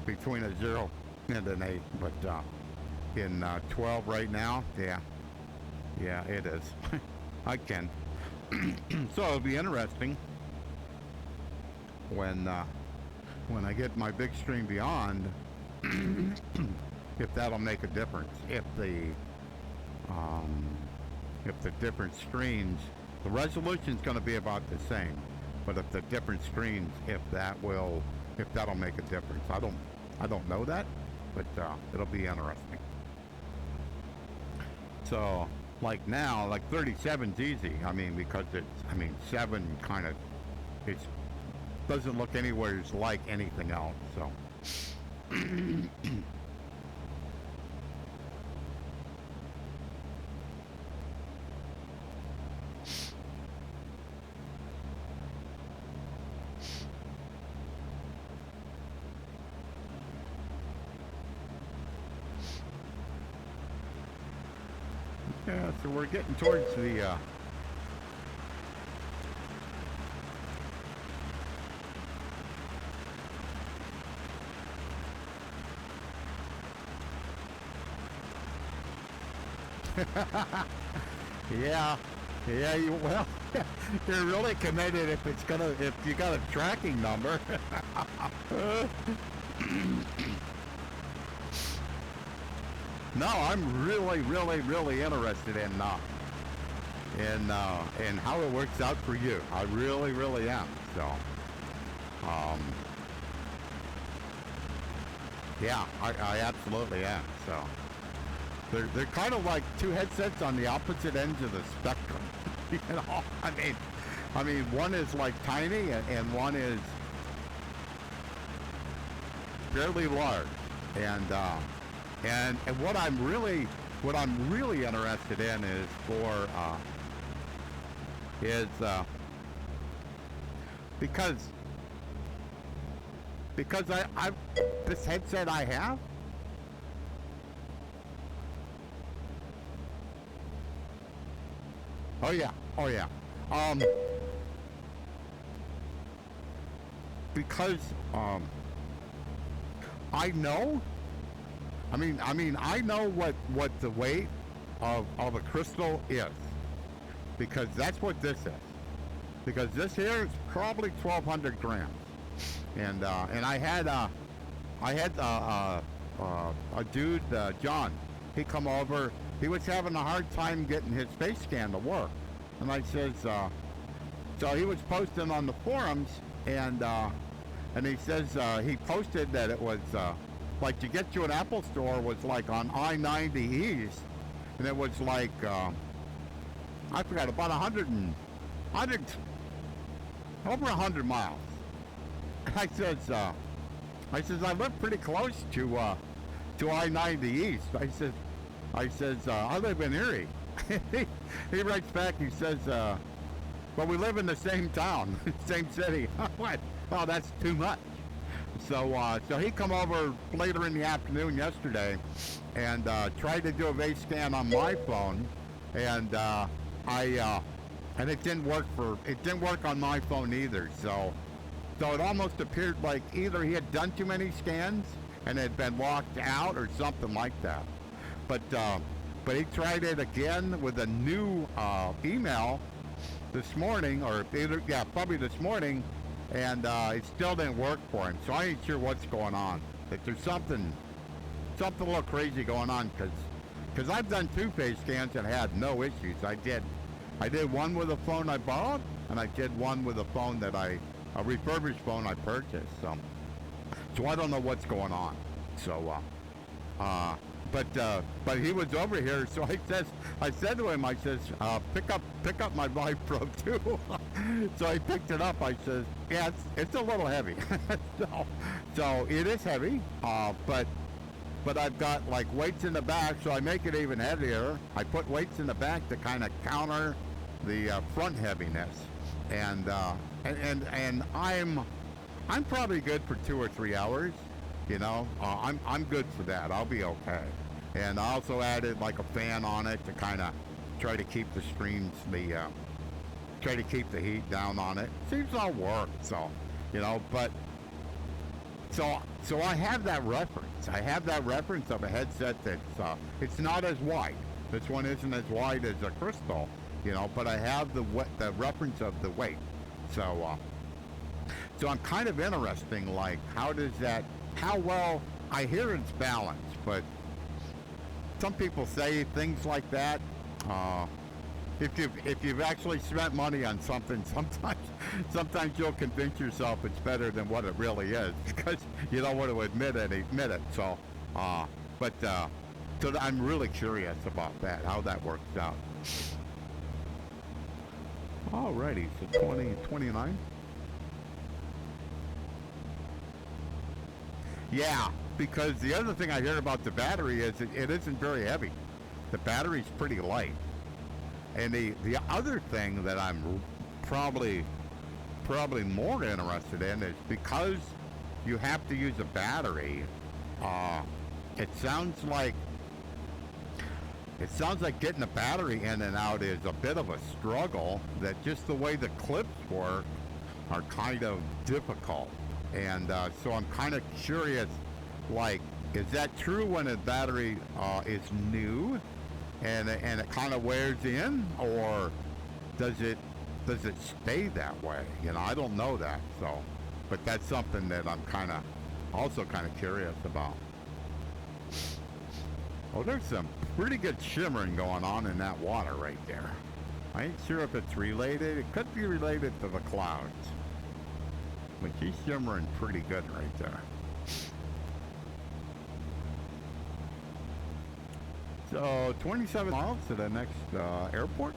between a 0 and an 8, but in 12 right now, yeah, it is. I can. So it'll be interesting when I get my BigScreen beyond, if that'll make a difference. If the different screens, the resolution's going to be about the same, but if the different screens, if that'll make a difference. I don't know that, but it'll be interesting. So like now, like 37's easy. I mean, because 7 kind of, it doesn't look anywhere like anything else. So. Yeah, so we're getting towards the yeah, well, you're really committed if you got a tracking number. No, I'm really interested in how it works out for you. I really am. So, yeah, I absolutely am. So, they're kind of like two headsets on the opposite ends of the spectrum. You know, I mean, one is like tiny and one is fairly large, and what I'm really interested in is for is because I this headset I have. Oh yeah, oh yeah. Because I know. I know what the weight of a crystal is, because that's what this is. Because this here is probably 1,200 grams, and I had a dude, John. He come over. He was having a hard time getting his face scan to work, and I says, so he was posting on the forums, and he says he posted that it was like to get to an Apple store was like on I-90 East, and it was like I forgot, about 100 over 100 miles. I says I live pretty close to I-90 East. I says I live in Erie. He writes back. He says, well, we live in the same town, same city. What? Oh, that's too much. So he come over later in the afternoon yesterday, and tried to do a face scan on my phone, and and it didn't work on my phone either. So it almost appeared like either he had done too many scans and had been locked out or something like that. But he tried it again with a new email this morning, or probably this morning, and it still didn't work for him. So I ain't sure what's going on. If there's something a little crazy going on, because I've done 2 face scans and had no issues. I did one with a phone I borrowed, and I did one with a phone that a refurbished phone I purchased. So I don't know what's going on. So but he was over here, so I said to him, I says, pick up my Vive Pro 2. So I picked it up. I says, yeah, it's a little heavy. so it is heavy, but I've got like weights in the back, so I make it even heavier. I put weights in the back to kind of counter the front heaviness, and I'm probably good for 2 or 3 hours. You know, I'm good for that. I'll be okay. And I also added like a fan on it to kind of try to keep the screens, try to keep the heat down on it. Seems all work. So, you know, but so I have that reference. I have that reference of a headset that's it's not as wide. This one isn't as wide as a crystal, you know, but I have the reference of the weight. So I'm kind of interesting, like how well, I hear it's balanced, but some people say things like that. If you've actually spent money on something, sometimes you'll convince yourself it's better than what it really is, because you don't want to admit it. So, so I'm really curious about that, how that works out. Alrighty, so 29. Yeah, because the other thing I hear about the battery is it isn't very heavy. The battery's pretty light. And the other thing that I'm probably more interested in is, because you have to use a battery, it sounds like getting a battery in and out is a bit of a struggle, that just the way the clips work are kind of difficult. And so I'm kind of curious, like, is that true when a battery is new and it kind of wears in, or does it stay that way? You know, I don't know that. So, but that's something that I'm also kind of curious about. Oh, there's some pretty good shimmering going on in that water right there. I ain't sure if it's related. It could be related to the clouds. But she's shimmering pretty good right there. So 27 miles to the next airport.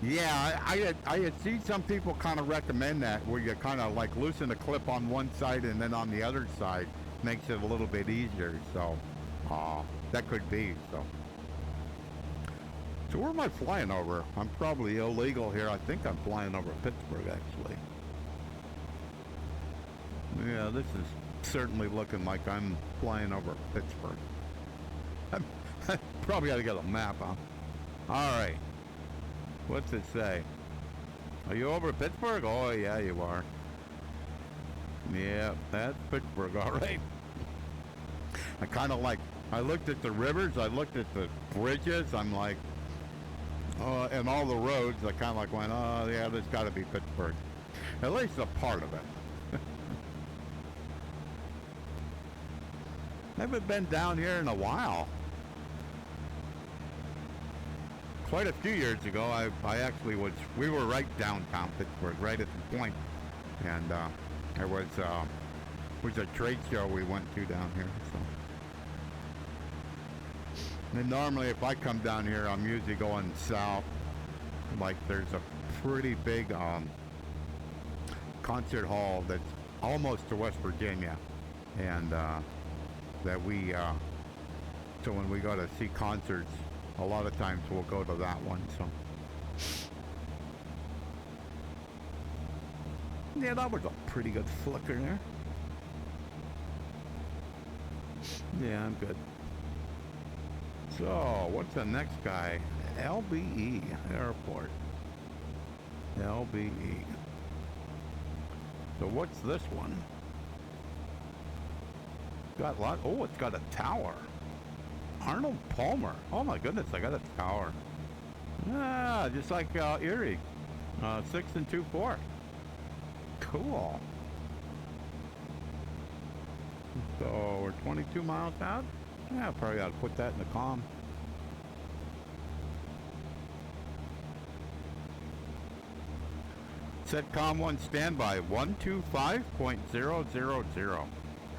Yeah, I had seen some people kind of recommend that, where you kind of like loosen the clip on one side and then on the other side makes it a little bit easier. So that could be. So where am I flying over? I'm probably illegal here. I think I'm flying over Pittsburgh, actually. Yeah, this is certainly looking like I'm flying over Pittsburgh. I probably got to get a map, huh? All right. What's it say? Are you over Pittsburgh? Oh, yeah, you are. Yeah, that's Pittsburgh, all right. I kind of like, I looked at the rivers, I looked at the bridges, I'm like, and all the roads, I kind of like went, oh, yeah, there's got to be Pittsburgh. At least a part of it. Haven't been down here in a while. Quite a few years ago, I actually we were right downtown Pittsburgh, right at the point. And there was a trade show we went to down here. So. And normally if I come down here, I'm usually going south. Like there's a pretty big concert hall that's almost to West Virginia. And that so when we go to see concerts, a lot of times we'll go to that one. So yeah, that was a pretty good flicker there. Yeah, I'm good. So what's the next guy? LBE Airport. LBE. So what's this one? Got a lot. Oh, it's got a tower. Arnold Palmer. Oh my goodness, I got a tower. Ah, just like Erie. 6 and 2-4. Cool. So we're 22 miles out. Yeah, probably ought to put that in the comm. Set comm 1 standby 125.000.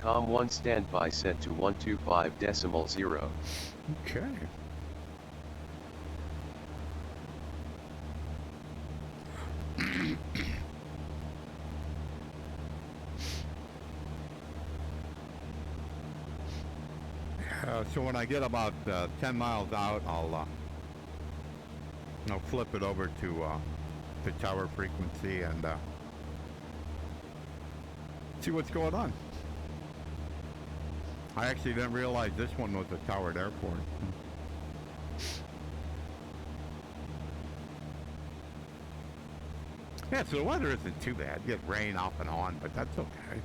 Com 1 standby set to 125.0. Okay. So when I get about 10 miles out, I'll flip it over to tower frequency and see what's going on. I actually didn't realize this one was a towered airport. Yeah, so the weather isn't too bad. You get rain off and on, but that's okay.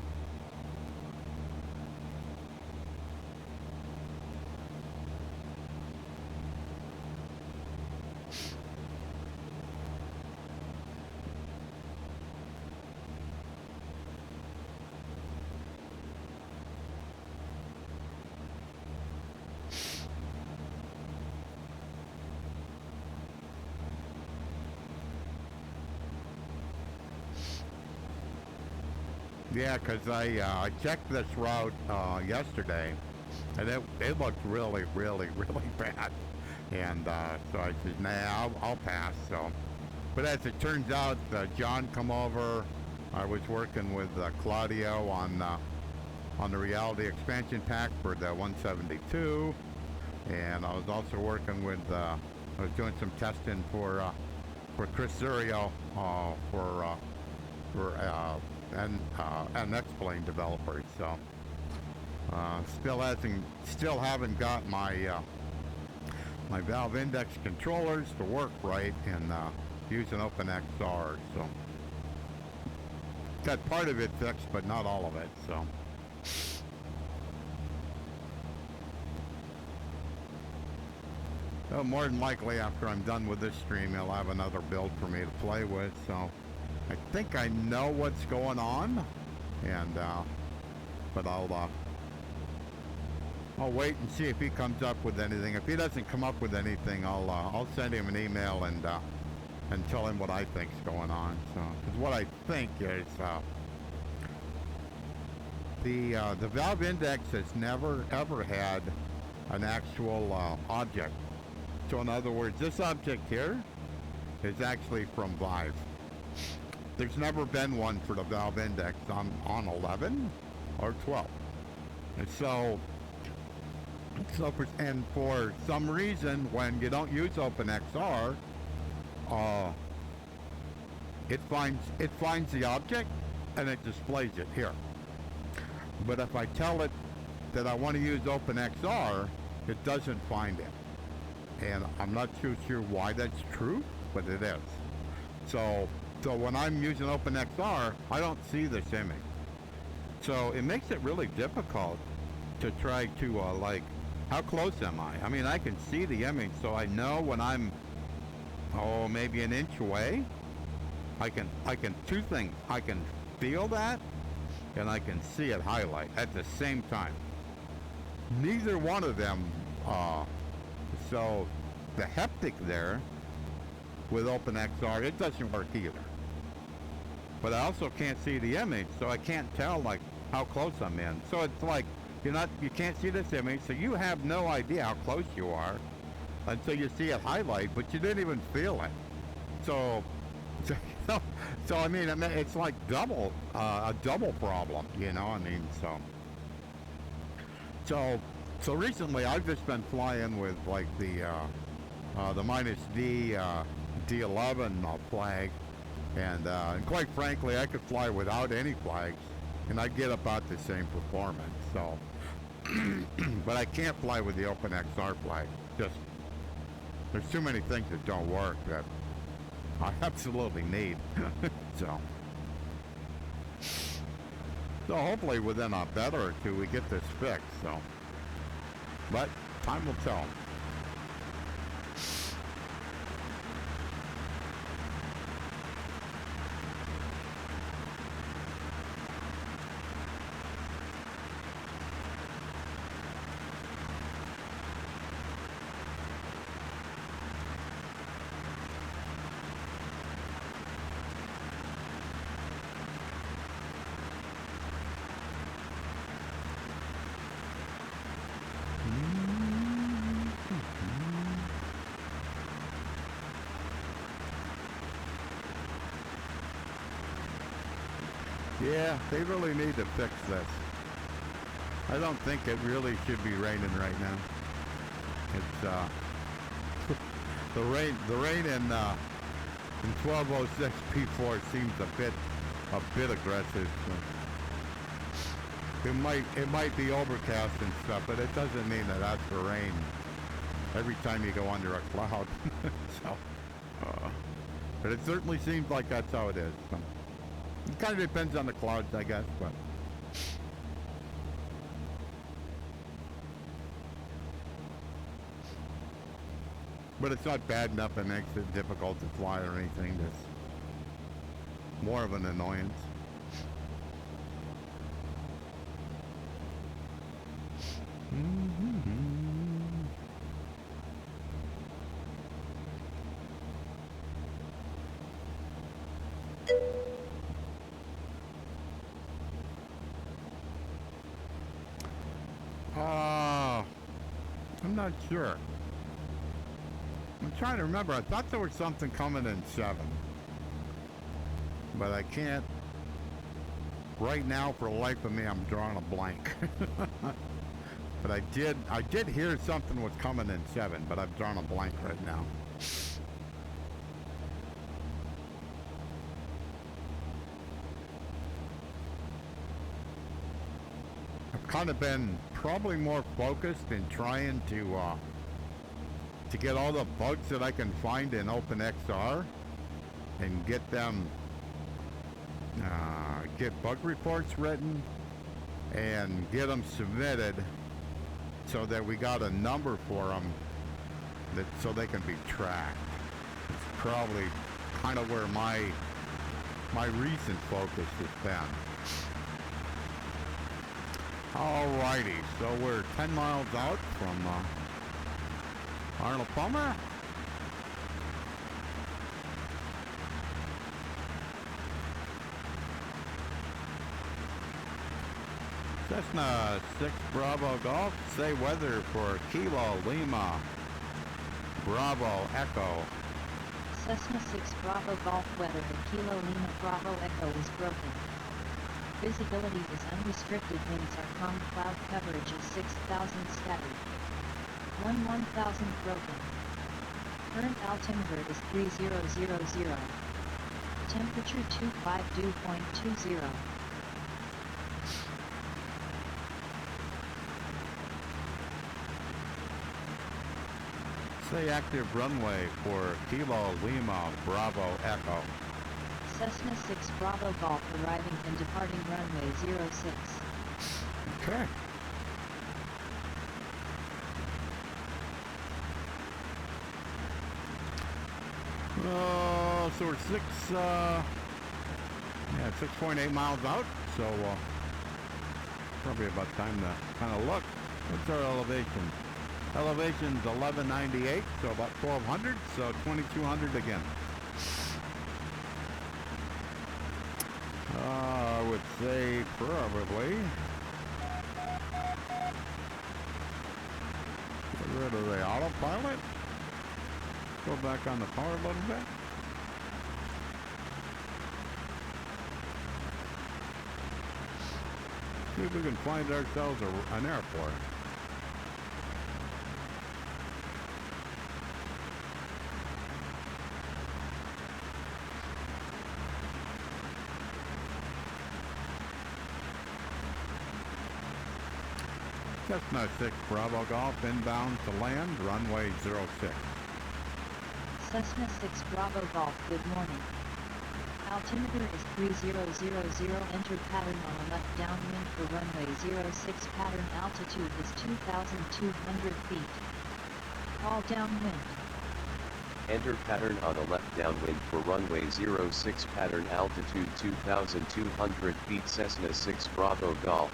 Yeah, because I checked this route yesterday, and it looked really, really, really bad. And so I said, nah, I'll pass. So, but as it turns out, John come over. I was working with Claudio on the reality expansion pack for the 172, and I was also working with. I was doing some testing for Chris Zurio and X-Plane developers. So still haven't got my my valve index controllers to work right and using OpenXR. So got part of it fixed, but not all of it. So. Well, more than likely after I'm done with this stream, he'll have another build for me to play with. So I think I know what's going on, and but I'll wait and see if he comes up with anything. If he doesn't come up with anything, I'll send him an email and tell him what I think's going on. So, because what I think is the valve index has never ever had an actual object. So in other words, this object here is actually from Vive. There's never been one for the valve index on 11 or 12. And so for some reason, when you don't use OpenXR, it finds the object and it displays it here. But if I tell it that I want to use OpenXR, it doesn't find it. And I'm not too sure why that's true, but it is. So when I'm using OpenXR, I don't see this image. So it makes it really difficult to try to like, how close am I? I mean, I can see the image, so I know when I'm, maybe an inch away. I can two things. I can feel that, and I can see it highlight at the same time. Neither one of them, so the haptic there with OpenXR, it doesn't work either. But I also can't see the image, so I can't tell like how close I'm in. So it's like you can't see this image, so you have no idea how close you are until you see it highlight, but you didn't even feel it. So I mean, it's like a double problem, you know. I mean, so recently I've just been flying with like the minus d11 flag, and quite frankly, I could fly without any flags, and I get about the same performance. So, but I can't fly with the OpenXR flag. Just there's too many things that don't work that I absolutely need. so hopefully within a better or two we get this fixed. So, but time will tell. Yeah, they really need to fix this. I don't think it really should be raining right now. It's the rain in 1206 P4 seems a bit aggressive. So it might be overcast and stuff, but it doesn't mean that that's the rain every time you go under a cloud. So, but it certainly seems like that's how it is. So. It kind of depends on the clouds, I guess, but it's not bad enough it makes it difficult to fly or anything. That's more of an annoyance. I'm not sure. I'm trying to remember. I thought there was something coming in 7. But I can't. Right now, for the life of me, I'm drawing a blank. But I did hear something was coming in 7, but I've drawn a blank right now. Kind of been probably more focused in trying to get all the bugs that I can find in OpenXR and get them get bug reports written and get them submitted so that we got a number for them so they can be tracked. It's probably kind of where my recent focus has been. Alrighty, so we're 10 miles out from Arnold Palmer. Cessna 6 Bravo Golf, say weather for Kilo Lima Bravo Echo. Cessna 6 Bravo Golf weather at Kilo Lima Bravo Echo is broken. Visibility is unrestricted. Winds are calm. Cloud coverage is 6,000 static. 1,000 broken. Current altimeter is 3000. Temperature 25 dew.20. Say active runway for Kilo Lima Bravo Echo. Cessna 6 Bravo Golf arriving and departing runway 06. Okay. So we're 6.8 miles out, so probably about time to kind of look. What's our elevation? Elevation's 1198, so about 1200, so 2200 again. I would say probably get rid of the autopilot. Go back on the power a little bit. See if we can find ourselves an airport. Cessna 6 Bravo Golf inbound to land, runway 06. Cessna 6 Bravo Golf, good morning. Altimeter is 3000. Enter pattern on a left downwind for runway 06. Pattern altitude is 2,200 feet. All downwind. Enter pattern on a left downwind for runway 06. Pattern altitude 2,200 feet. Cessna 6 Bravo Golf.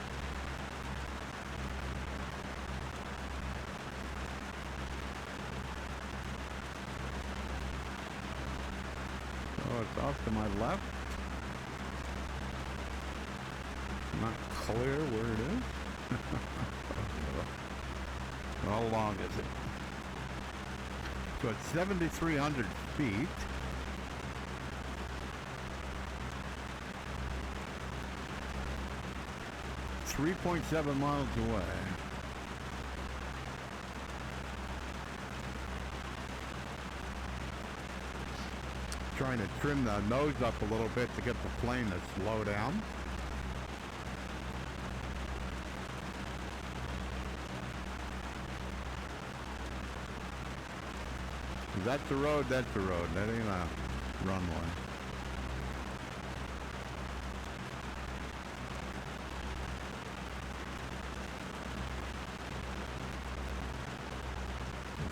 Oh, it's off to my left. Not clear where it is. How long is it? So it's 7,300 feet. .7 miles away. Trying to trim the nose up a little bit to get the plane to slow down. If that's the road, that's the road. That ain't a runway.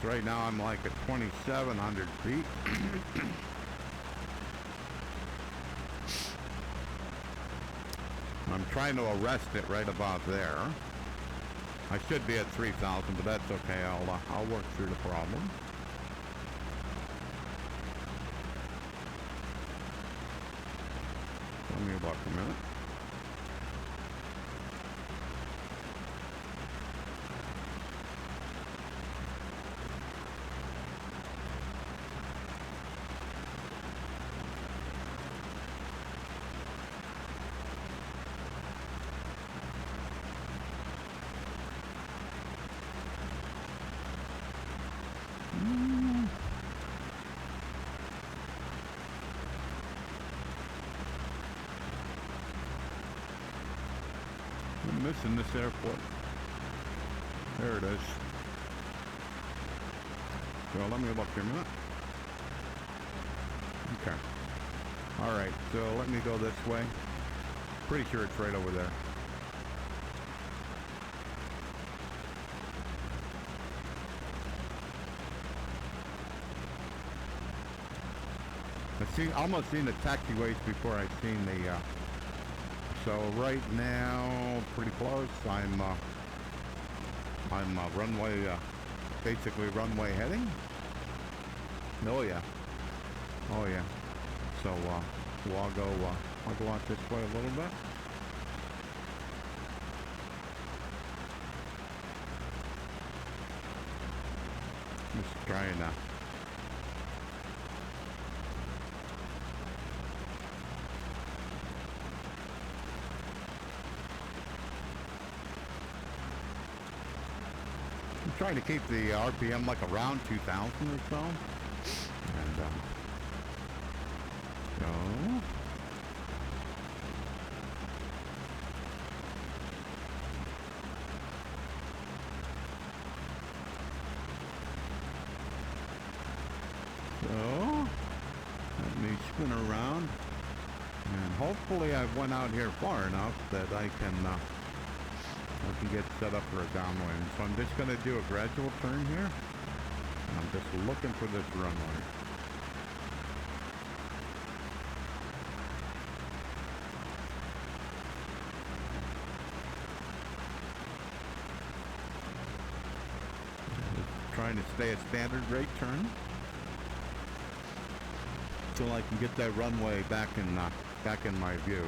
Right now I'm like at 2,700 feet. I'm trying to arrest it right about there. I should be at 3,000, but that's okay. I'll work through the problem. Give me about a minute. I'm missing this airport. There it is. So let me look here a minute. Okay. Alright, so let me go this way. Pretty sure it's right over there. I've almost seen the taxiways before I've seen the, so right now, pretty close. I'm runway, basically runway heading. Oh yeah. Oh yeah. So, I'll go out this way a little bit. Just trying to trying to keep the RPM like around 2,000 or so. And go. So, let me spin around, and hopefully I went out here far enough that I can get set up for a downwind. So I'm just going to do a gradual turn here. I'm just looking for this runway. Trying to stay a standard rate turn till I can get that runway back in my view.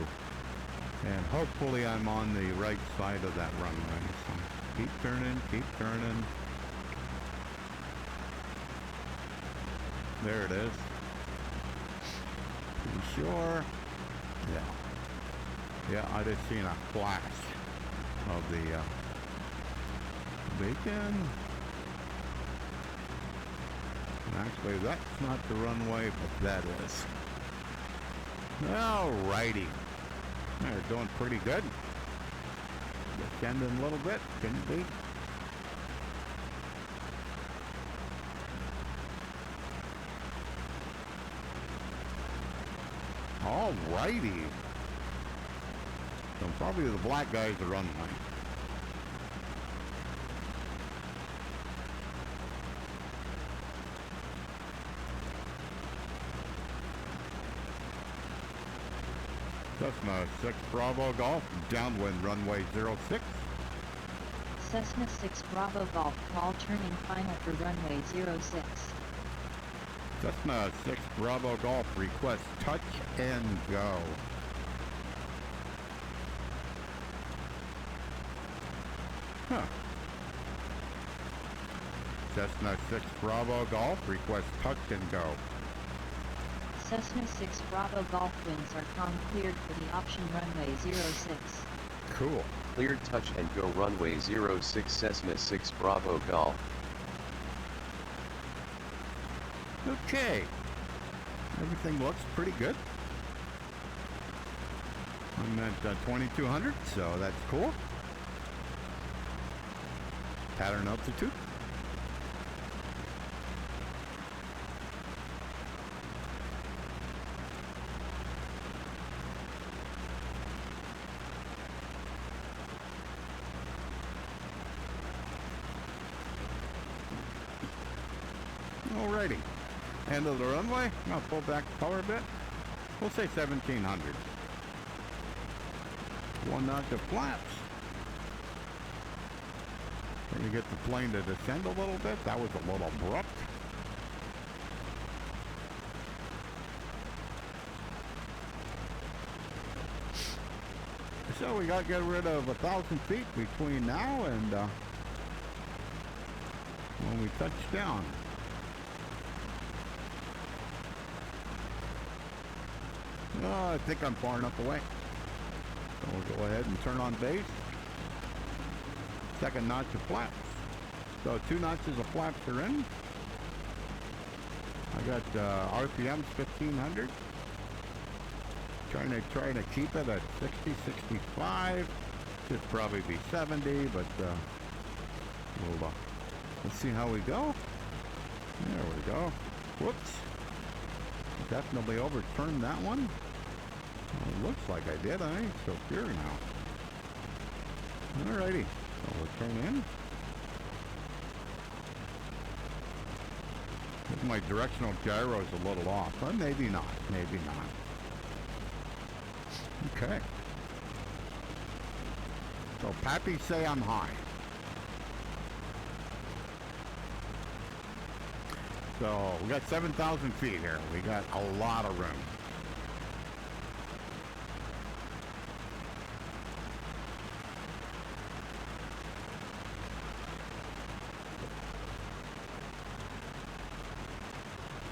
And hopefully I'm on the right side of that runway. So keep turning, keep turning. There it is. Pretty sure. Yeah. Yeah, I just seen a flash of the beacon. Actually, that's not the runway, but that is. Alrighty. They're doing pretty good. Just ending a little bit, can it be? Alrighty. So probably the black guys are running late. Cessna 6 Bravo Golf, downwind runway 06. Cessna 6 Bravo Golf, call turning final for runway 06. Cessna 6 Bravo Golf, request touch and go. Huh. Cessna 6 Bravo Golf, request touch and go. Cessna 6 Bravo Golf winds are cleared for the option runway 06. Cool. Cleared touch and go runway 06 Cessna 6 Bravo Golf. Okay. Everything looks pretty good. I'm at 2200, so that's cool. Pattern altitude. Alrighty. End of the runway. I'll pull back the power a bit. We'll say 1700. One knot of flaps. Then you get the plane to descend a little bit. That was a little abrupt. So we got to get rid of 1,000 feet between now and when we touch down. I think I'm far enough away. So we'll go ahead and turn on base. Second notch of flaps. So 2 notches of flaps are in. I got RPMs 1500. Trying to keep it at 60, 65. Should probably be 70, but we'll see how we go. There we go. Whoops. Definitely overturned that one. Well, it looks like I did. I ain't so sure now. Alrighty. So we'll turn in. If my directional gyro is a little off. But maybe not. Maybe not. Okay. So Pappy say I'm high. So we got 7,000 feet here. We got a lot of room.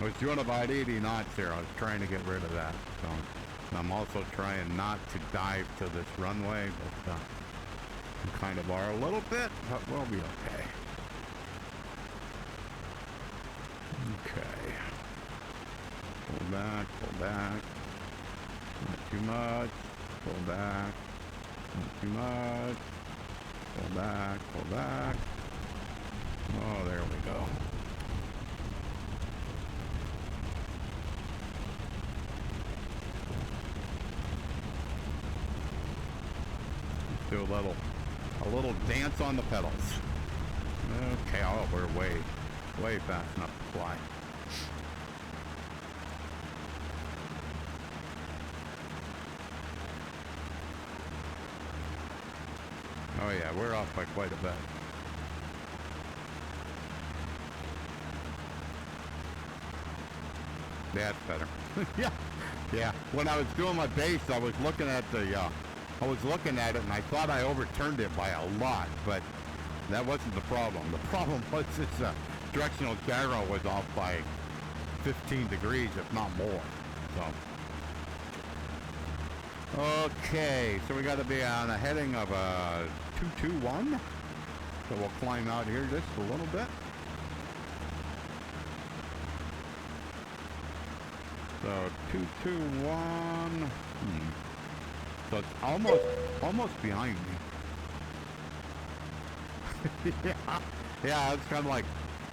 I was doing about 80 knots here. I was trying to get rid of that. So I'm also trying not to dive to this runway, but we kind of are a little bit, but we'll be okay. Okay. Pull back, pull back. Not too much. Pull back. Not too much. Pull back, pull back. Oh, there we go. Do a little dance on the pedals. Okay, oh, we're way fast enough to fly. Oh yeah, we're off by quite a bit. That's better. Yeah, yeah. When I was doing my base, I was looking at it and I thought I overturned it by a lot, but that wasn't the problem. The problem was its directional gyro was off by 15 degrees, if not more. So, okay, so we got to be on a heading of 221. So we'll climb out here just a little bit. So 221. So it's almost behind me. Yeah, it's kind of like,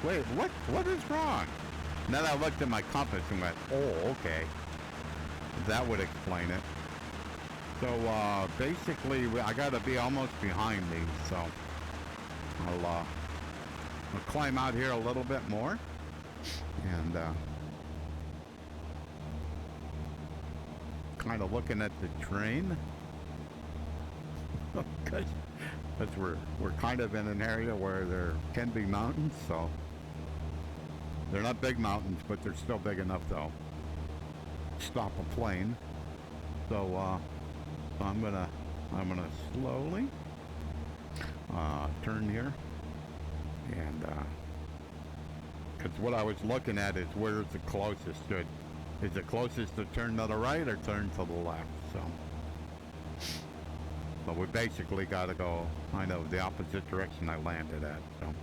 wait, what is wrong? And then I looked at my compass and went, oh, okay. That would explain it. So basically, I got to be almost behind me. So I'll climb out here a little bit more, and kind of looking at the train. Because we're kind of in an area where there can be mountains, so they're not big mountains, but they're still big enough to stop a plane. So I'm gonna slowly turn here, and because what I was looking at is where's the closest to it. Is it closest to turn to the right or turn to the left? So. But we basically got to go kind of the opposite direction I landed at. So.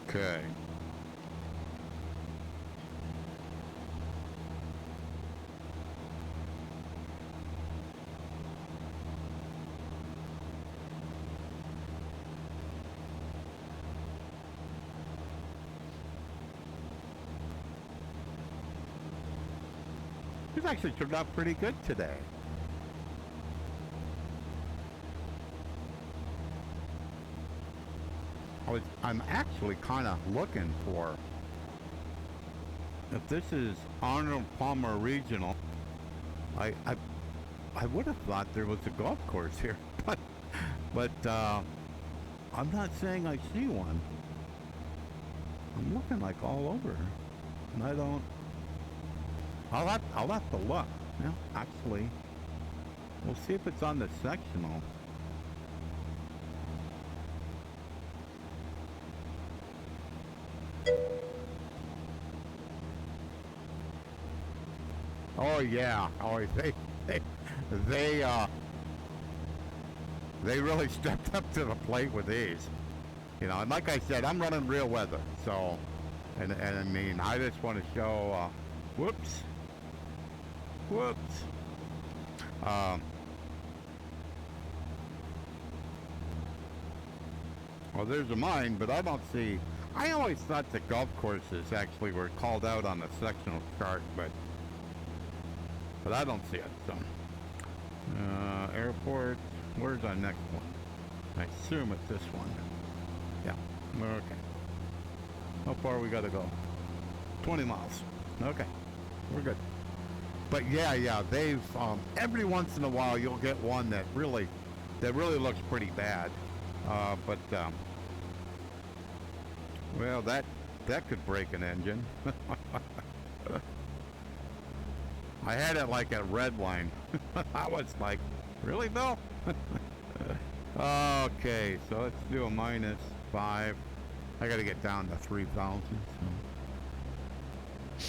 Okay. This actually turned out pretty good today. I'm actually kind of looking for, if this is Arnold Palmer Regional, I would have thought there was a golf course here, but I'm not saying I see one. I'm looking like all over, and I don't. I'll have to look. Yeah, actually, we'll see if it's on the sectional. Oh yeah. Oh, they really stepped up to the plate with these. You know, and like I said, I'm running real weather, so, and I mean, I just want to show. Whoops. Well, there's a mine, but I don't see. I always thought the golf courses actually were called out on the sectional chart, but I don't see it. So, airport. Where's our next one? I assume it's this one. Yeah. Okay. How far we gotta go? 20 miles. Okay. We're good. But yeah, they've every once in a while you'll get one that really looks pretty bad. But well, that could break an engine. I had it like at red line. I was like, really, Bill? Okay, so let's do a -5. I got to get down to 3,000. So.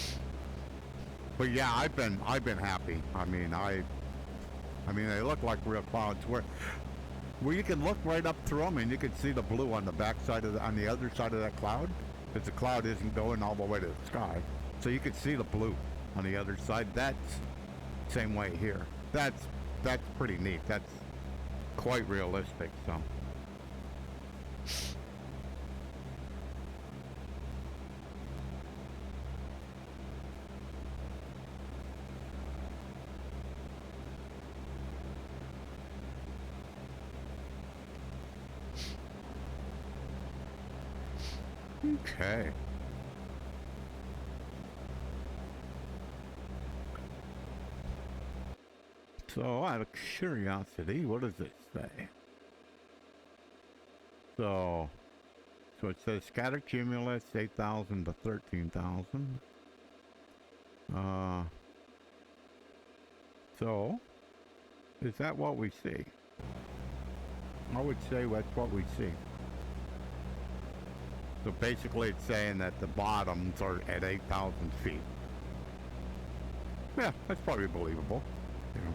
But yeah, I've been happy. I mean, they look like real clouds. Where you can look right up through them and you can see the blue on the back side of on the other side of that cloud, because the cloud isn't going all the way to the sky, so you can see the blue on the other side. That's same way here. That's pretty neat. That's quite realistic. So. Okay. So, out of curiosity, what does it say? So it says scattered cumulus 8,000 to 13,000. So, is that what we see? I would say that's what we see. So basically it's saying that the bottoms are at 8,000 feet. Yeah, that's probably believable. You know.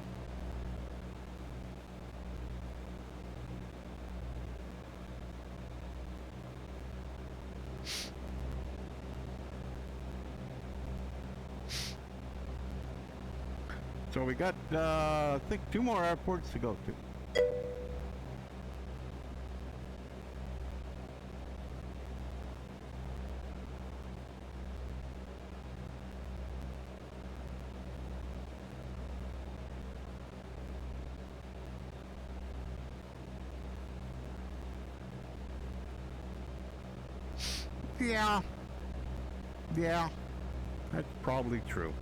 So we got, I think, 2 more airports to go to. Yeah, that's probably true.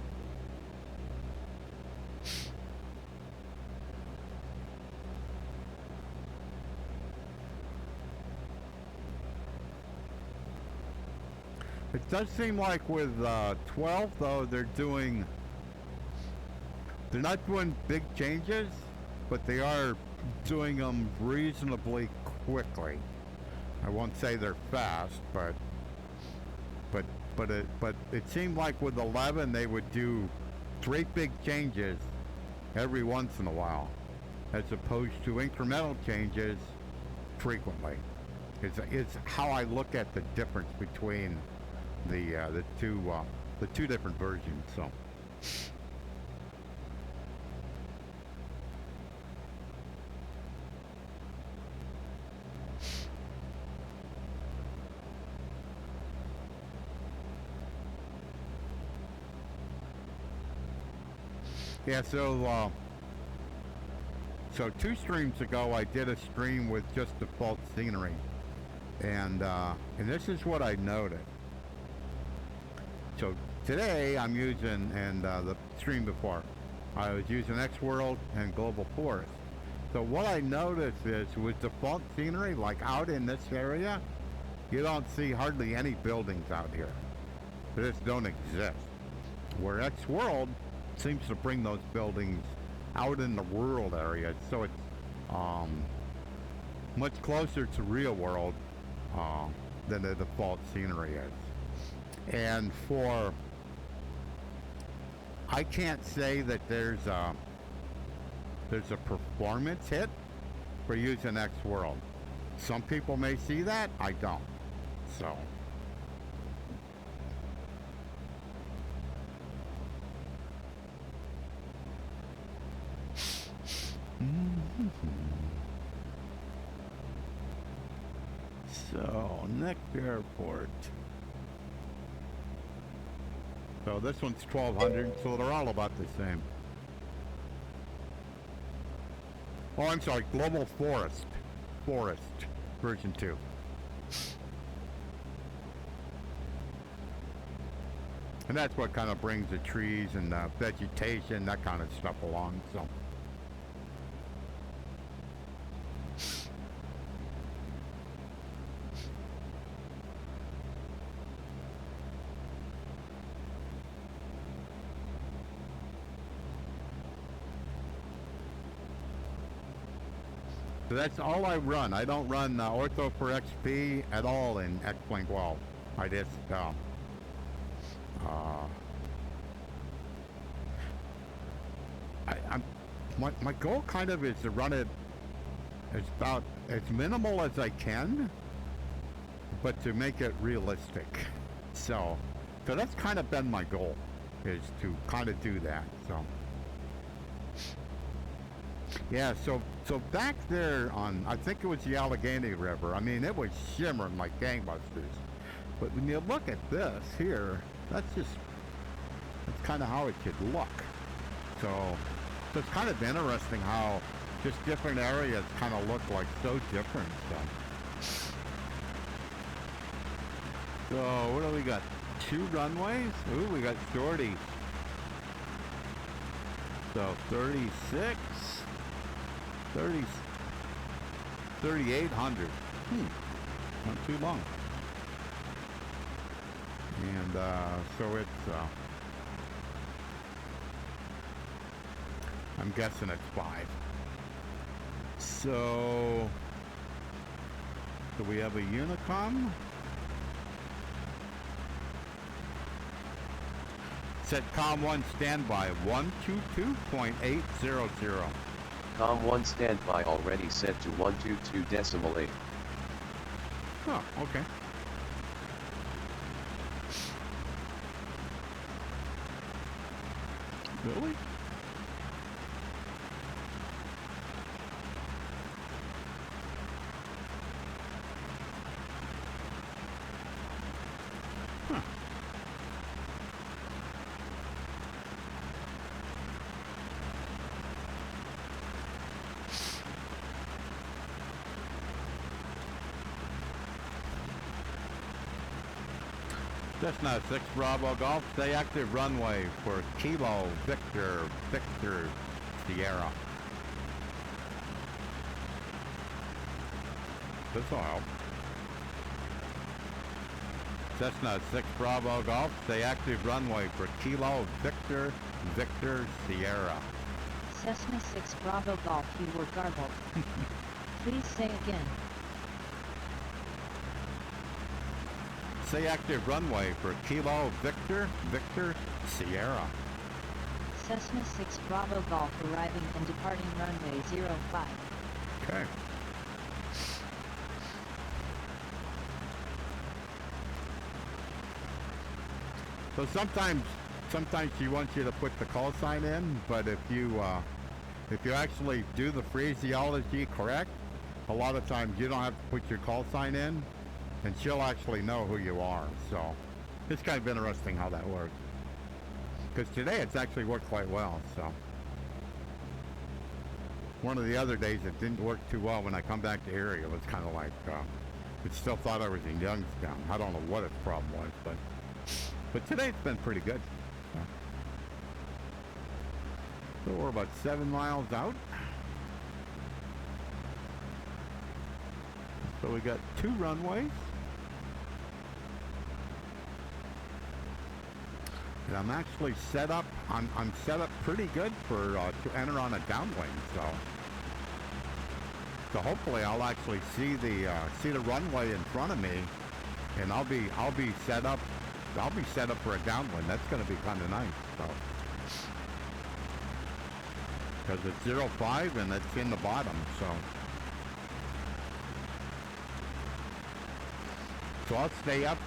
It does seem like with 12, though, they're not doing big changes, but they are doing them reasonably quickly. I won't say they're fast, but it seemed like with 11 they would do 3 big changes every once in a while, as opposed to incremental changes frequently. It's how I look at the difference between the two different versions. So. Yeah, so 2 streams ago I did a stream with just default scenery, and this is what I noticed. So today I'm using, and the stream before, I was using X World and Global Forest. So what I noticed is with default scenery, like out in this area, you don't see hardly any buildings out here. They just don't exist. Where X World seems to bring those buildings out in the rural areas, so it's much closer to real world than the default scenery is. And I can't say that there's a performance hit for using X World. Some people may see that, I don't. So. So, next airport. So this one's 1,200, so they're all about the same. Oh, I'm sorry, Global Forest version 2. And that's what kind of brings the trees and the vegetation, that kind of stuff along, so. So that's all I run. I don't run Ortho for XP at all in X-Plane 12. I just, my goal kind of is to run it as minimal as I can, but to make it realistic. So that's kind of been my goal, is to kind of do that, so. Yeah, so back there on, I think it was the Allegheny River, I mean, it was shimmering like gangbusters. But when you look at this here, that's kind of how it should look. So it's kind of interesting how just different areas kind of look like so different. So what do we got? 2 runways? Ooh, we got shorties. So 36. 3,800. Not too long. And so it's, I'm guessing it's 5. So we have a Unicom. Set COM1 standby 122.800. COM1 standby already set to 122.8. Oh, okay. Really? Huh. Cessna 6 Bravo Golf, stay active runway for Kilo Victor Sierra. This'll help. Cessna 6 Bravo Golf, stay active runway for Kilo Victor Sierra. Cessna 6 Bravo Golf, you were garbled. Please say again. Stay active runway for Kilo Victor Sierra. Cessna 6 Bravo Golf arriving and departing runway 05. Okay. So sometimes she wants you to put the call sign in, but if you actually do the phraseology correct, a lot of times you don't have to put your call sign in, and she'll actually know who you are. So it's kind of interesting how that works. Because today it's actually worked quite well. So one of the other days it didn't work too well. When I come back to area, it was kind of like it still thought I was in Youngstown. I don't know what its problem was, but today it's been pretty good. So we're about 7 miles out. So we got 2 runways. And I'm actually set up, I'm set up pretty good for to enter on a downwind, so hopefully I'll actually see the runway in front of me, and I'll be set up for a downwind. That's going to be kind of nice, so because it's 05 and it's in the bottom, so I'll stay up.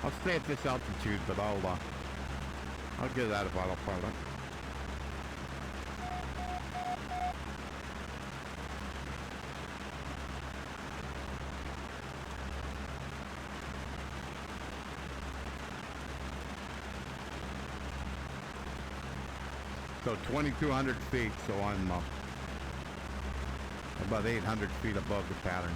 I'll stay at this altitude, but I'll get out of autopilot. So 2,200 feet, so I'm About 800 feet above the pattern.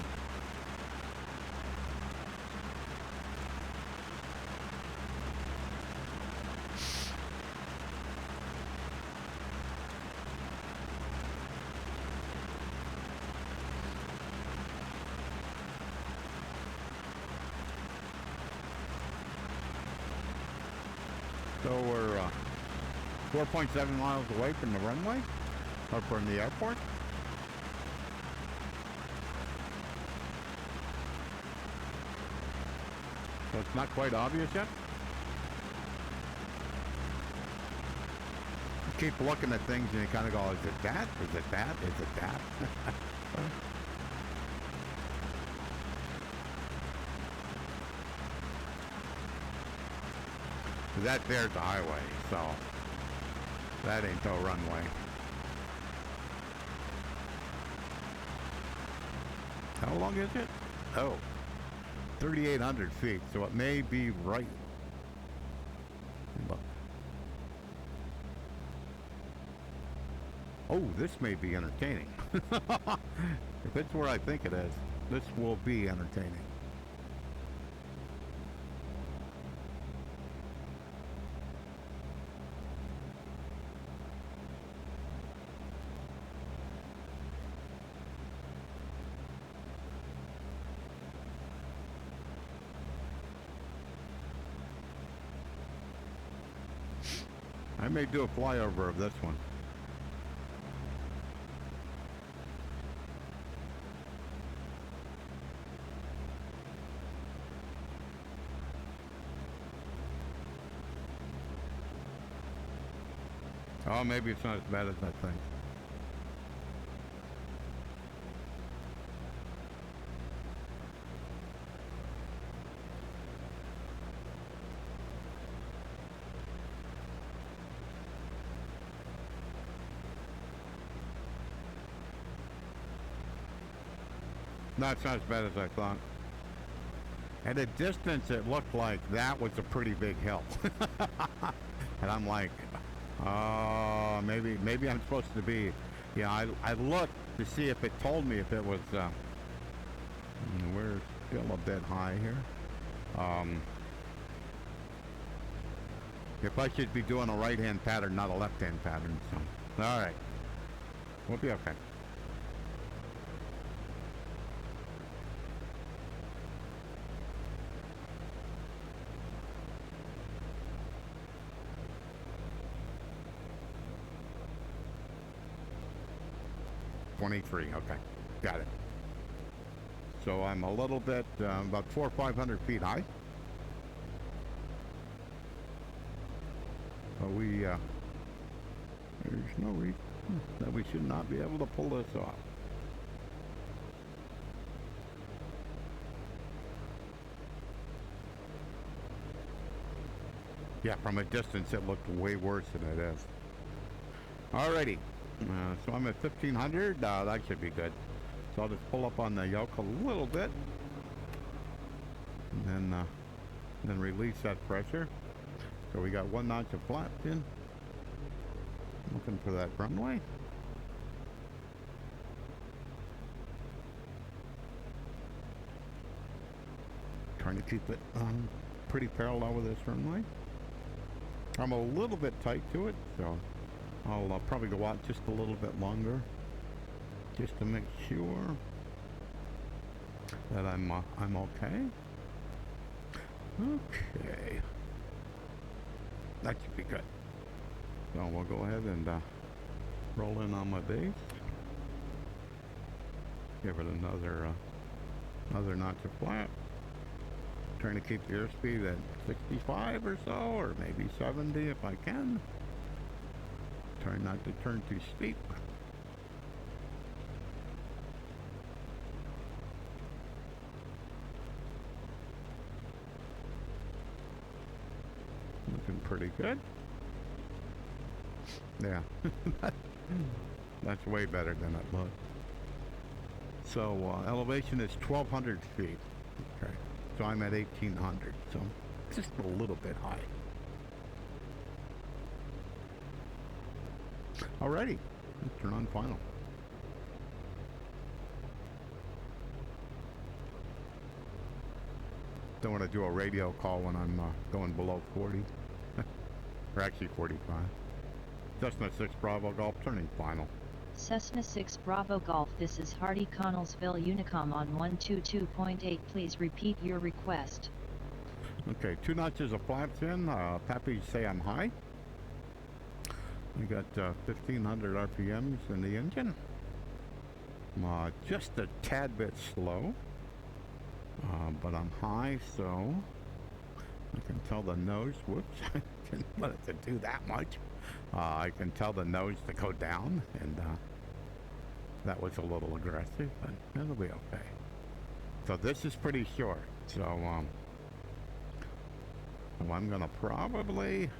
So we're 4.7 miles away from the runway, or from the airport. So it's not quite obvious yet. You keep looking at things and you kind of go, is it that? Is it that? Is it that? That there's the highway, so that ain't no runway. How long is it? Oh, 3,800 feet, so it may be right. Look. Oh, this may be entertaining. If it's where I think it is, this will be entertaining. I may do a flyover of this one. Oh, maybe it's not as bad as I think. No, it's not as bad as I thought. At a distance, it looked like that was a pretty big hill. And I'm like, maybe I'm supposed to be, yeah, I looked to see if it told me if it was, we're still a bit high here. If I should be doing a right-hand pattern, not a left-hand pattern, so, all right. We'll be okay. .23, okay, got it. So I'm a little bit, about 400 or 500 feet high. But there's no reason that we should not be able to pull this off. Yeah, from a distance it looked way worse than it is. Alrighty. So I'm at 1500, that should be good. So I'll just pull up on the yoke a little bit. And then release that pressure. So we got 1 notch of flaps in. Looking for that runway. Trying to keep it pretty parallel with this runway. I'm a little bit tight to it, so I'll probably go out just a little bit longer, just to make sure that I'm okay. Okay, that should be good. So we'll go ahead and roll in on my base. Give it another notch of flap. Trying to keep the airspeed at 65 or so, or maybe 70 if I can. Try not to turn too steep. Looking pretty good. Yeah, that's way better than it looked. So elevation is 1,200 feet. Okay, so I'm at 1,800, so just a little bit high. Alrighty, let's turn on final. Don't want to do a radio call when I'm going below 40. Or actually 45. Cessna 6 Bravo Golf turning final. Cessna 6 Bravo Golf, this is Hardy Connellsville Unicom on 122.8. Please repeat your request. Okay, 2 notches of flaps in. Happy to say I'm high. I got 1500 RPMs in the engine. Just a tad bit slow. But I'm high, so I can tell the nose, whoops, I didn't want it to do that much. I can tell the nose to go down, and that was a little aggressive, but it'll be okay. So this is pretty short, so I'm gonna probably,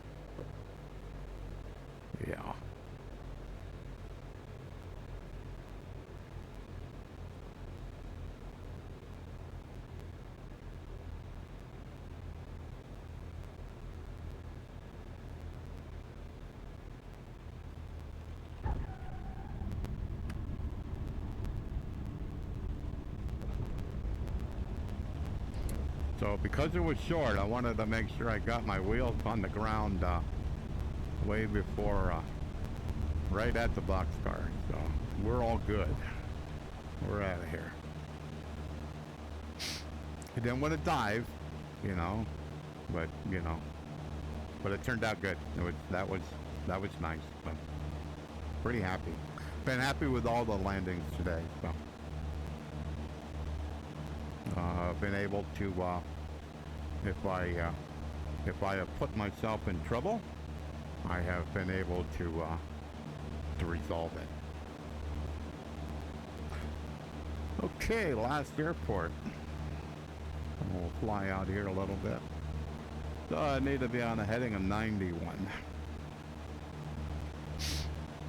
yeah. So because it was short, I wanted to make sure I got my wheels on the ground way before, right at the boxcar. So we're all good. We're out of here. I didn't want to dive, you know, but but it turned out good. That was nice. But pretty happy. Been happy with all the landings today. So. I've been able to, if I have put myself in trouble, I have been able to resolve it. Okay, last airport. We'll fly out here a little bit. So I need to be on a heading of 91,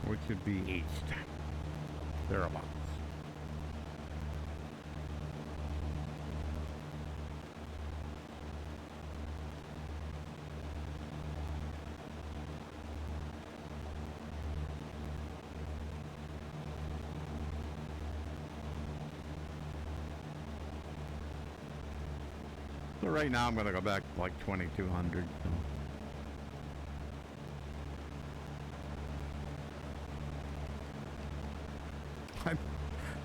which would be east, thereabouts. So right now I'm going to go back to like 2200. So.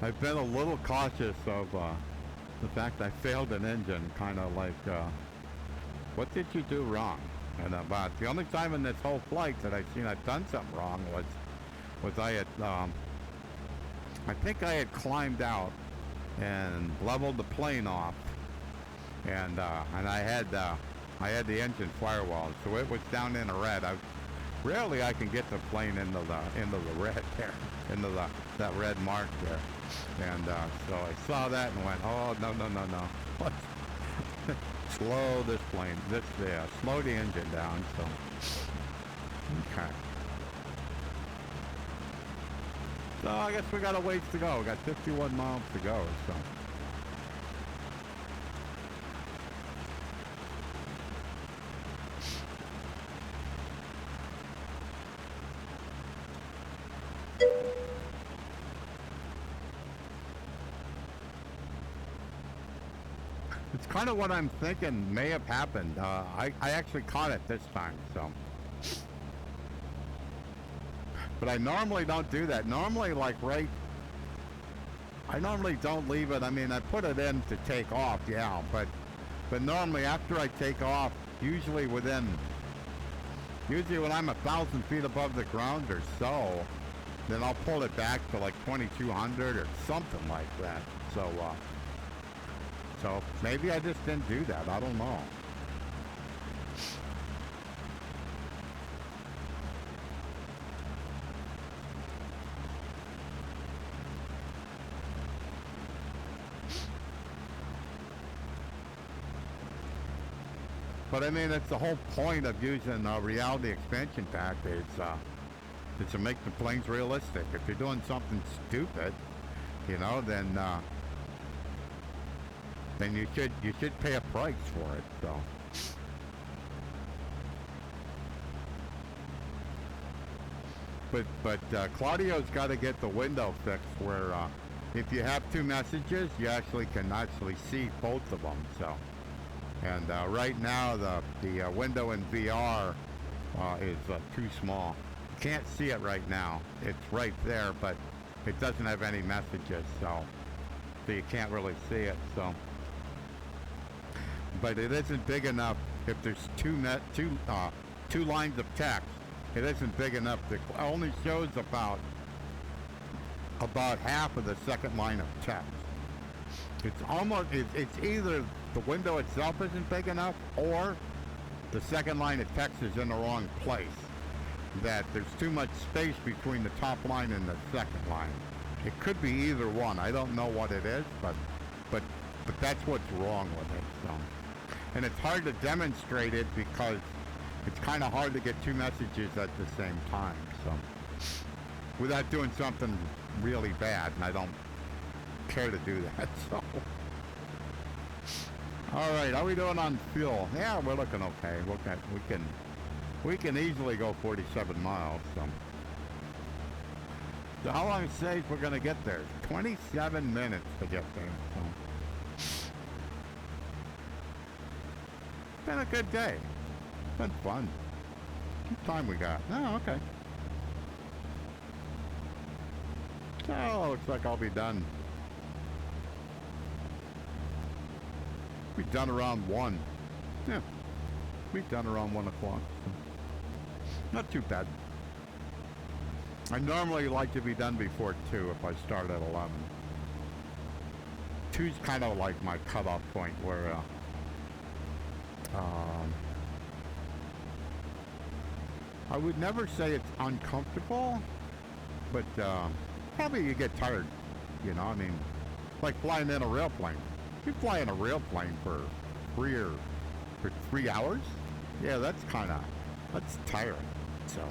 I've been a little cautious of the fact I failed an engine, kind of like, what did you do wrong? And about the only time in this whole flight that I've seen I've done something wrong was I had, I think I had climbed out and leveled the plane off. And I had the engine firewall, so it was down in the red. Rarely I can get the plane into the red there, into that red mark there. And so I saw that and went, oh no. Slow this plane, slow the engine down. So okay. So I guess we got a ways to go. We got 51 miles to go. So. It's kind of what I'm thinking may have happened. I actually caught it this time, so. But I normally don't do that. Normally, I normally don't leave it. I mean, I put it in to take off, yeah, but normally after I take off, usually when I'm 1,000 feet above the ground or so, then I'll pull it back to like 2,200 or something like that. So maybe I just didn't do that. I don't know. But I mean, it's the whole point of using a reality expansion pack is to make the planes realistic. If you're doing something stupid, then you should pay a price for it. So. But Claudio's got to get the window fixed where if you have two messages, you can see both of them. So And right now, the window in VR is too small. Can't see it right now. It's right there, but it doesn't have any messages, so you can't really see it. So, but it isn't big enough. If there's two lines of text, it isn't big enough. It only shows about half of the second line of text. It's almost, it's either the window itself isn't big enough, or the second line of text is in the wrong place. That there's too much space between the top line and the second line. It could be either one. I don't know what it is, but that's what's wrong with it. So, and it's hard to demonstrate it because it's kind of hard to get two messages at the same time. So, without doing something really bad, and I don't care to do that. So, all right, how are we doing on fuel? Yeah, we're looking okay. We can easily go 47 miles. So how long it says we're going to get there? 27 minutes to get there. So. Been a good day. Been fun. What time we got? Oh, okay. So looks like I'll be done. Be done around 1. Yeah. Be done around 1 o'clock. So. Not too bad. I normally like to be done before 2 if I start at 11. 2's kind of like my cutoff point where I would never say it's uncomfortable, but probably you get tired, you know. I mean, like flying in a rail plane. You fly in a rail plane for 3 hours? Yeah, that's tiring. So.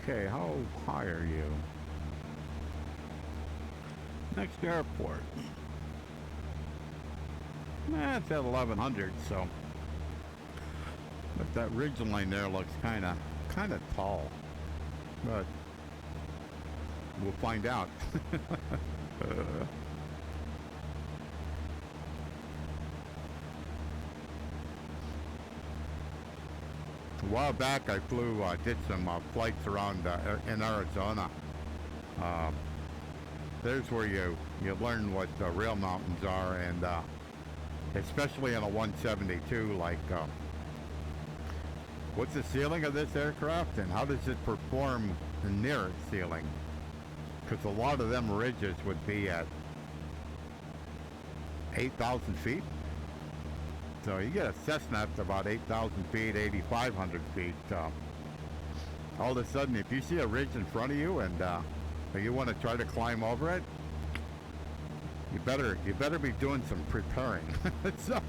Okay, how high are you? Next airport. It's at 1100, so. But that ridge line there looks kind of tall. But we'll find out. A while back, I did some flights around in Arizona. There's where you learn what rail mountains are, and especially in a 172, like what's the ceiling of this aircraft, and how does it perform near its ceiling? Because a lot of them ridges would be at 8,000 feet. So you get a Cessna up to about 8,000 feet, 8,500 feet. All of a sudden, if you see a ridge in front of you and you want to try to climb over it, you better be doing some preparing. So,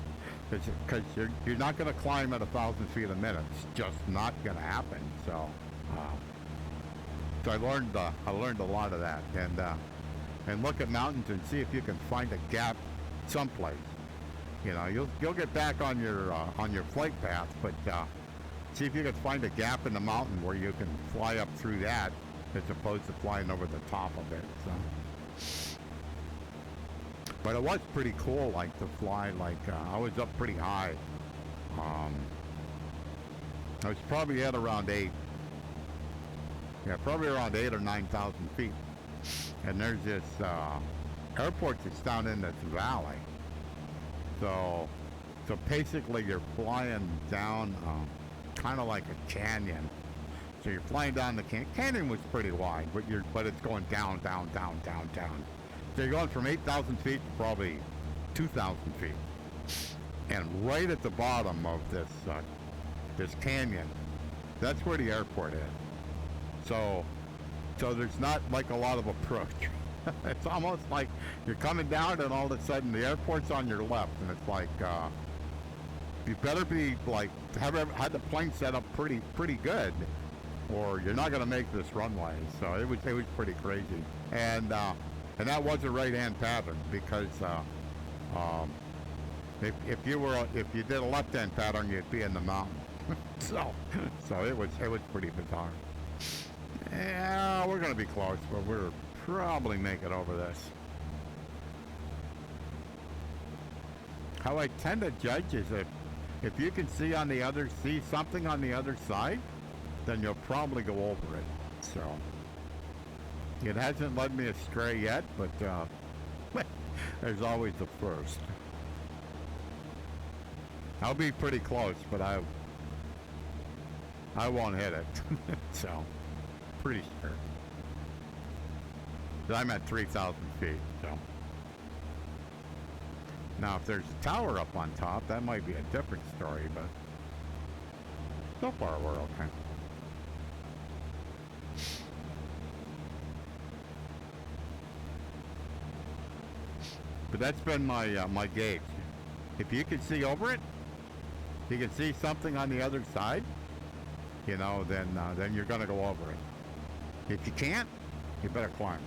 because you're not going to climb at 1,000 feet a minute. It's just not going to happen. So, so I learned a lot of that, and look at mountains and see if you can find a gap someplace. You know, you'll get back on your flight path, but see if you can find a gap in the mountain where you can fly up through that, as opposed to flying over the top of it. So, but it was pretty cool, like to fly. Like I was up pretty high. I was probably at around 8. Yeah, probably around 8 or 9,000 feet. And there's this airport that's down in this valley. So basically you're flying down kind of like a canyon. So you're flying down the canyon was pretty wide, but it's going down, down, down, down, down. So you're going from 8,000 feet to probably 2,000 feet. And right at the bottom of this canyon, that's where the airport is. So there's not like a lot of approach. It's almost like you're coming down and all of a sudden the airport's on your left, and it's like you better be like had the plane set up pretty good, or you're not going to make this runway. So it was pretty crazy, and that was a right-hand pattern because If you did a left-hand pattern, you'd be in the mountain. so it was pretty bizarre. Yeah, we're gonna be close, but we're probably make it over this. How I tend to judge is if you can see something on the other side, then you'll probably go over it. So it hasn't led me astray yet, but there's always the first. I'll be pretty close, but I won't hit it. So pretty sure. I'm at 3,000 feet, so. Now, if there's a tower up on top, that might be a different story, but so far we're okay. But that's been my my gauge. If you can see over it, you can see something on the other side, you know, then you're gonna go over it. If you can't, you better climb.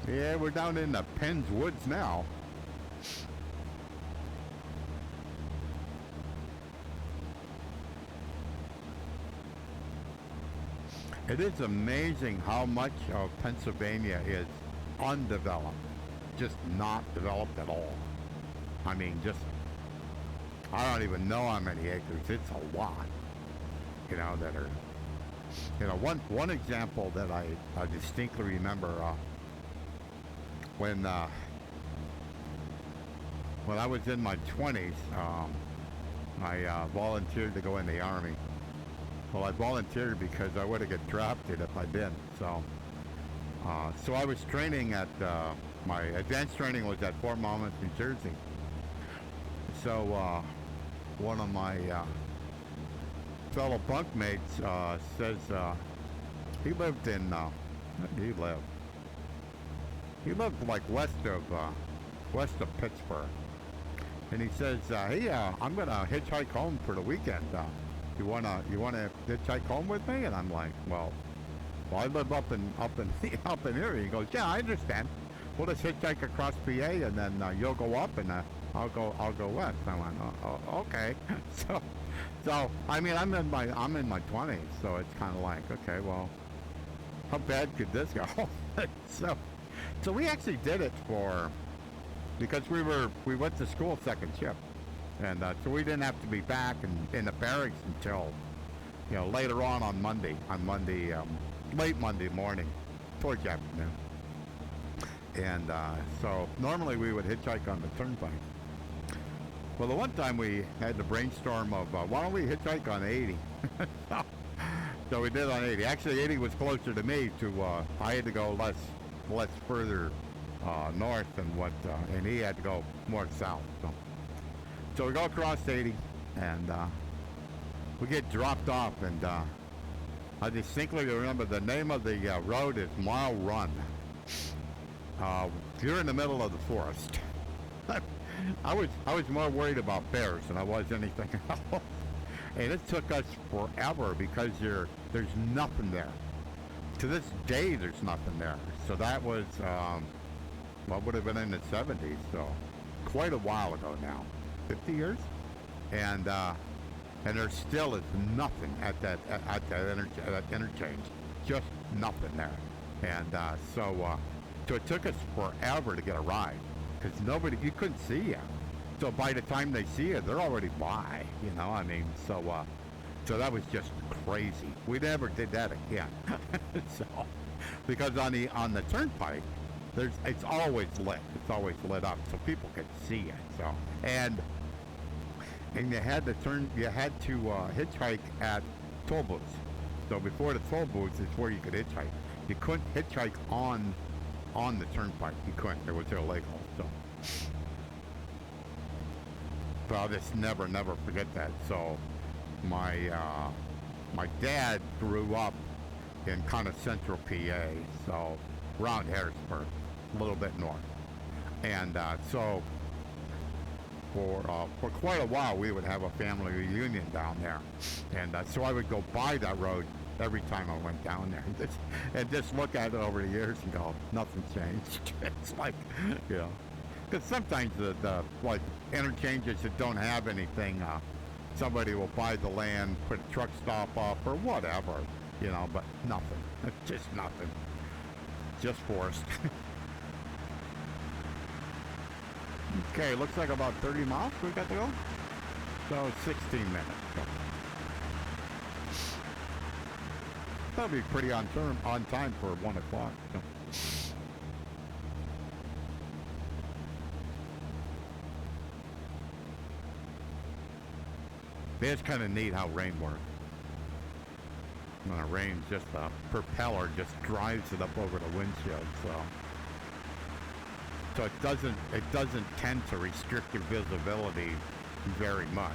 Yeah, we're down in the Penn's Woods now. It is amazing how much of Pennsylvania is undeveloped, just not developed at all. I mean, I don't even know how many acres. It's a lot, you know, that are, you know, one example that I distinctly remember, when I was in my 20s, I volunteered to go in the Army. Well, I volunteered because I would have got drafted if I didn't. So I was training at, my advanced training was at Fort Monmouth, New Jersey. So one of my fellow bunkmates says he lived in, where did he live? He lived like west of Pittsburgh. And he says, hey, I'm gonna hitchhike home for the weekend. You wanna hitchhike home with me? And I'm like, well, I live up in here. He goes, yeah, I understand. We'll just hitchhike across PA, and then you'll go up, and I'll go west. I went, oh, okay. So I mean, I'm in my 20s, so it's kind of like, okay, well, how bad could this go? So we actually did it because we went to school second shift. And so we didn't have to be back in the barracks until, you know, later on Monday, late Monday morning, towards the afternoon. And so normally we would hitchhike on the turnpike. Well, the one time we had the brainstorm of, why don't we hitchhike on 80? So we did on 80. Actually, 80 was closer to me I had to go less further north than and he had to go more south. So we go across 80, and we get dropped off, and I distinctly remember the name of the road is Mile Run. You're in the middle of the forest. I was more worried about bears than I was anything else. And it took us forever because there's nothing there. To this day, there's nothing there. So that was what would have been in the 70s, so quite a while ago now. 50 years, and there still is nothing at that interchange, just nothing there, and so it took us forever to get a ride because you couldn't see you. So by the time they see you, they're already by, you know. I mean, so that was just crazy. We never did that again. So because on the turnpike, it's always lit. It's always lit up, so people can see it. So and you had to hitchhike at toll booths. So before the toll booths is where you could hitchhike. You couldn't hitchhike on the turnpike. You couldn't. It was illegal. So I'll just never forget that. So my dad grew up in kind of central PA, so around Harrisburg, a little bit north. And so for quite a while, we would have a family reunion down there, and so I would go by that road every time I went down there, and just look at it over the years and go, nothing changed. It's like, you know, because sometimes the like interchanges that don't have anything, somebody will buy the land, put a truck stop up or whatever, you know, but nothing. It's just nothing. Just forest. Okay, looks like about 30 miles we got to go. So 16 minutes. That'll be pretty on time for 1 o'clock. So. It's kind of neat how rain works. When it rains, just a propeller just drives it up over the windshield. So it doesn't tend to restrict your visibility very much.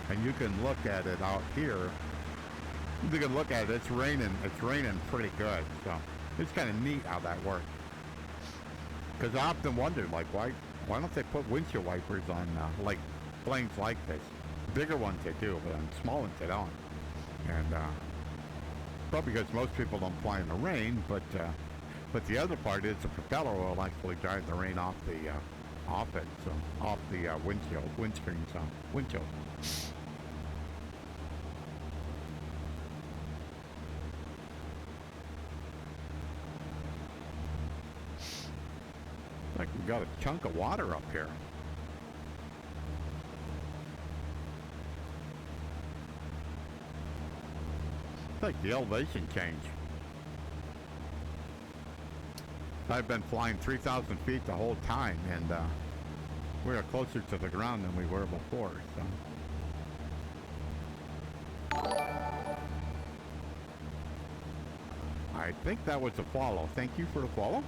And you can look at it out here. You can look at it, it's raining pretty good. So it's kind of neat how that works. Because I often wondered, like, why don't they put windshield wipers on like planes like this? Bigger ones they do, but on small ones they don't. And probably because most people don't fly in the rain, but the other part is the propeller will actually drive the rain off the windscreen, windshield. Like we got a chunk of water up here. It's like the elevation change. I've been flying 3,000 feet the whole time, and we are closer to the ground than we were before. So. I think that was a follow. Thank you for the follow.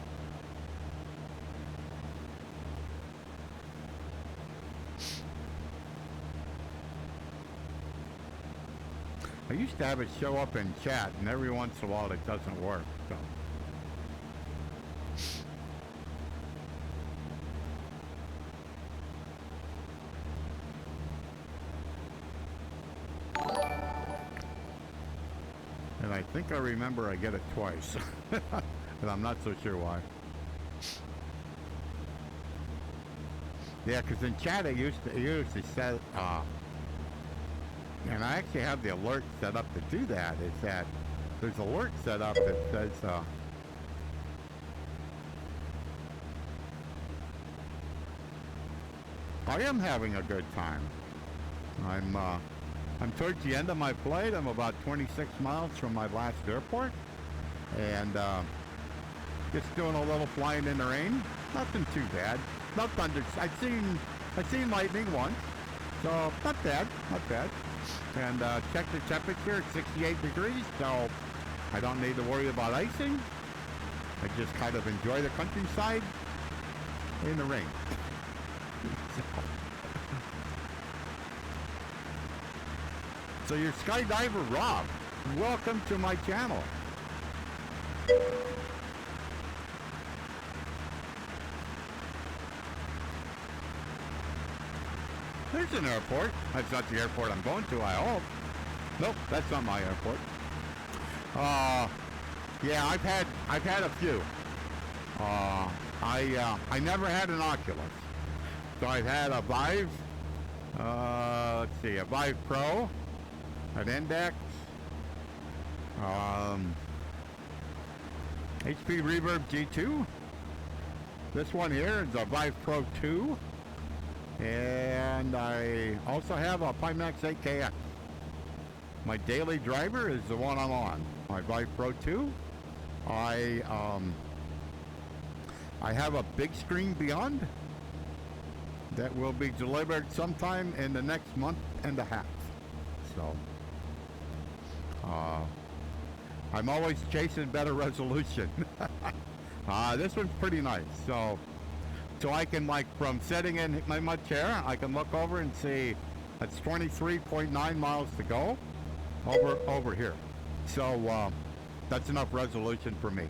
I used to have it show up in chat, and every once in a while it doesn't work. So. And I think I remember I get it twice, but I'm not so sure why. Yeah, because in chat it used to set, and I actually have the alert set up to do that. Is that there's an alert set up that says, I am having a good time. I'm towards the end of my flight. I'm about 26 miles from my last airport, and just doing a little flying in the rain. Nothing too bad. Not thunder. I've seen lightning once, so not bad, not bad. And check the temperature at 68 degrees, so I don't need to worry about icing. I just kind of enjoy the countryside in the rain. So you're Skydiver Rob. Welcome to my channel. There's an airport. That's not the airport I'm going to, I hope. Nope, that's not my airport. Yeah, I've had a few. I never had an Oculus. So I've had a Vive, let's see, a Vive Pro, an Index, HP Reverb G2. This one here is a Vive Pro 2. And I also have a Pimax 8KX. My daily driver is the one I'm on, my Vive Pro 2. I have a BigScreen Beyond that will be delivered sometime in the next month and a half. So, I'm always chasing better resolution. This one's pretty nice. So I can, like, from sitting in my chair, I can look over and see that's 23.9 miles to go over here. So that's enough resolution for me.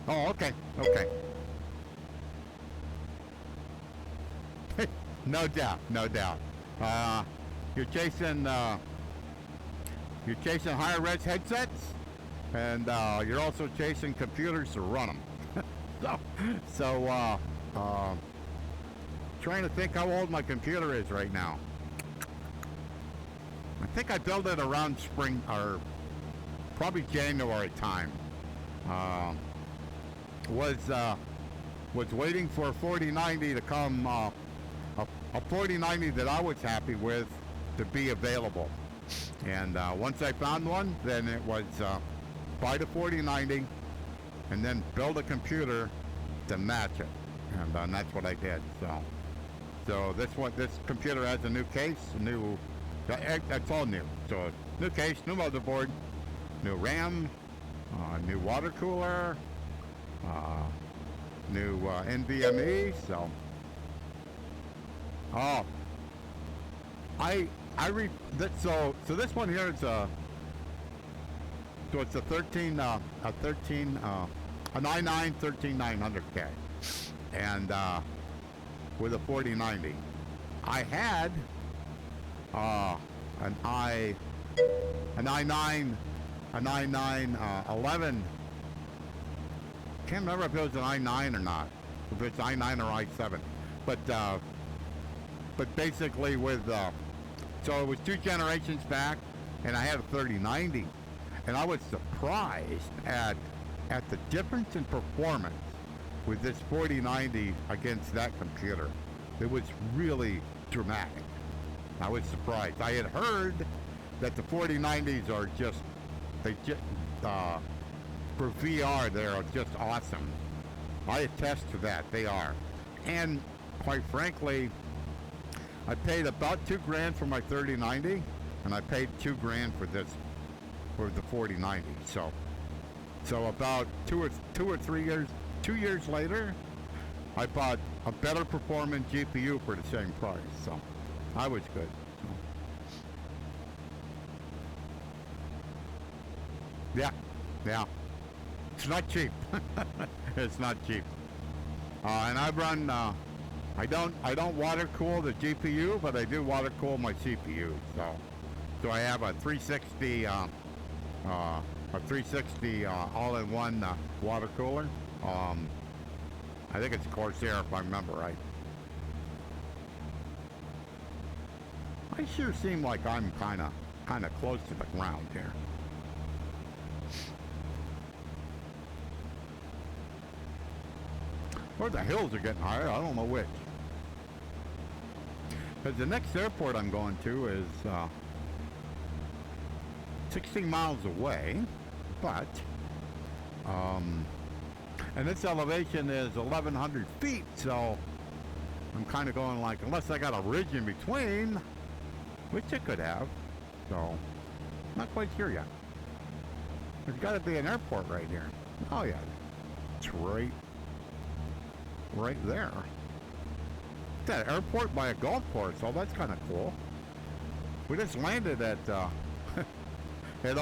Oh, okay, okay. No doubt, no doubt. You're chasing higher res headsets, and you're also chasing computers to run them. so trying to think how old my computer is right now. I think I built it around spring or probably January time. Was waiting for a 4090 to come, a 4090 that I was happy with to be available. And once I found one, then it was buy the 4090 and then build a computer to match it. And that's what I did. So this computer has a new case, that's all new. So new case, new motherboard, new RAM, new water cooler, new NVMe. So so this one here is a it's a 19900K, and with a 4090. I had an i9 11. Can't remember if it was an i9 or not, if it's i9 or i7, but basically with so it was 2 generations back, and I had a 3090, and I was surprised at the difference in performance with this 4090 against that computer. It was really dramatic. I was surprised. I had heard that the 4090s are just for VR, they're just awesome. I attest to that. They are. And quite frankly, I paid about $2,000 for my 3090, and I paid $2,000 for the 4090. So about 2 or 3 years, 2 years later, I bought a better performing GPU for the same price. So I was good. Yeah. It's not cheap. It's not cheap. And I run. I don't water cool the GPU, but I do water cool my CPU. So I have a 360 all-in-one water cooler. I think it's Corsair if I remember right. I sure seem like I'm kind of close to the ground here. Or the hills are getting higher, I don't know which. Because the next airport I'm going to is 16 miles away, but and its elevation is 1,100 feet, so I'm kind of going like, unless I got a ridge in between, which I could have, so not quite sure yet. There's got to be an airport right here. Oh yeah, it's right there. That airport by a golf course. Oh, that's kind of cool. We just landed at at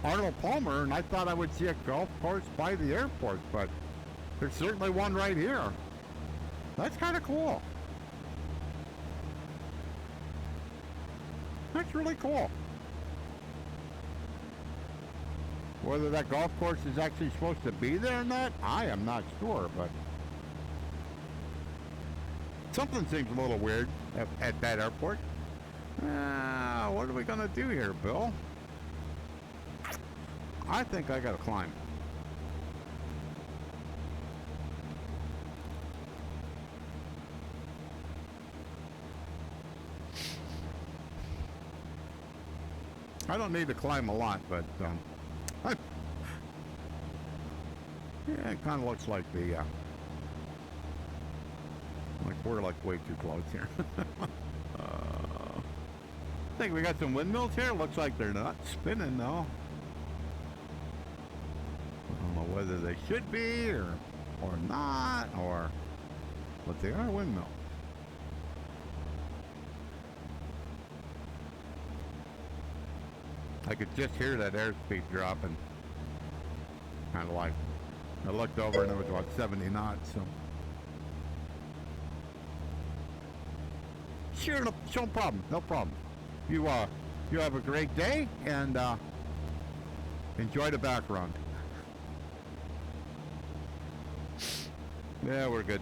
Arnold Palmer, and I thought I would see a golf course by the airport, but there's certainly one right here. That's kind of cool. That's really cool. Whether that golf course is actually supposed to be there or not, I am not sure, but something seems a little weird at that airport. What are we gonna do here, Bill? I think I gotta climb. I don't need to climb a lot, but yeah, it kind of looks like the like we're like way too close here. I think we got some windmills here. Looks like they're not spinning though. I don't know whether they should be or not, or but they are windmills. I could just hear that airspeed dropping. Kind of like I looked over and it was about 70 knots, so. Sure, no problem, no problem. You have a great day and enjoy the background. Yeah, we're good.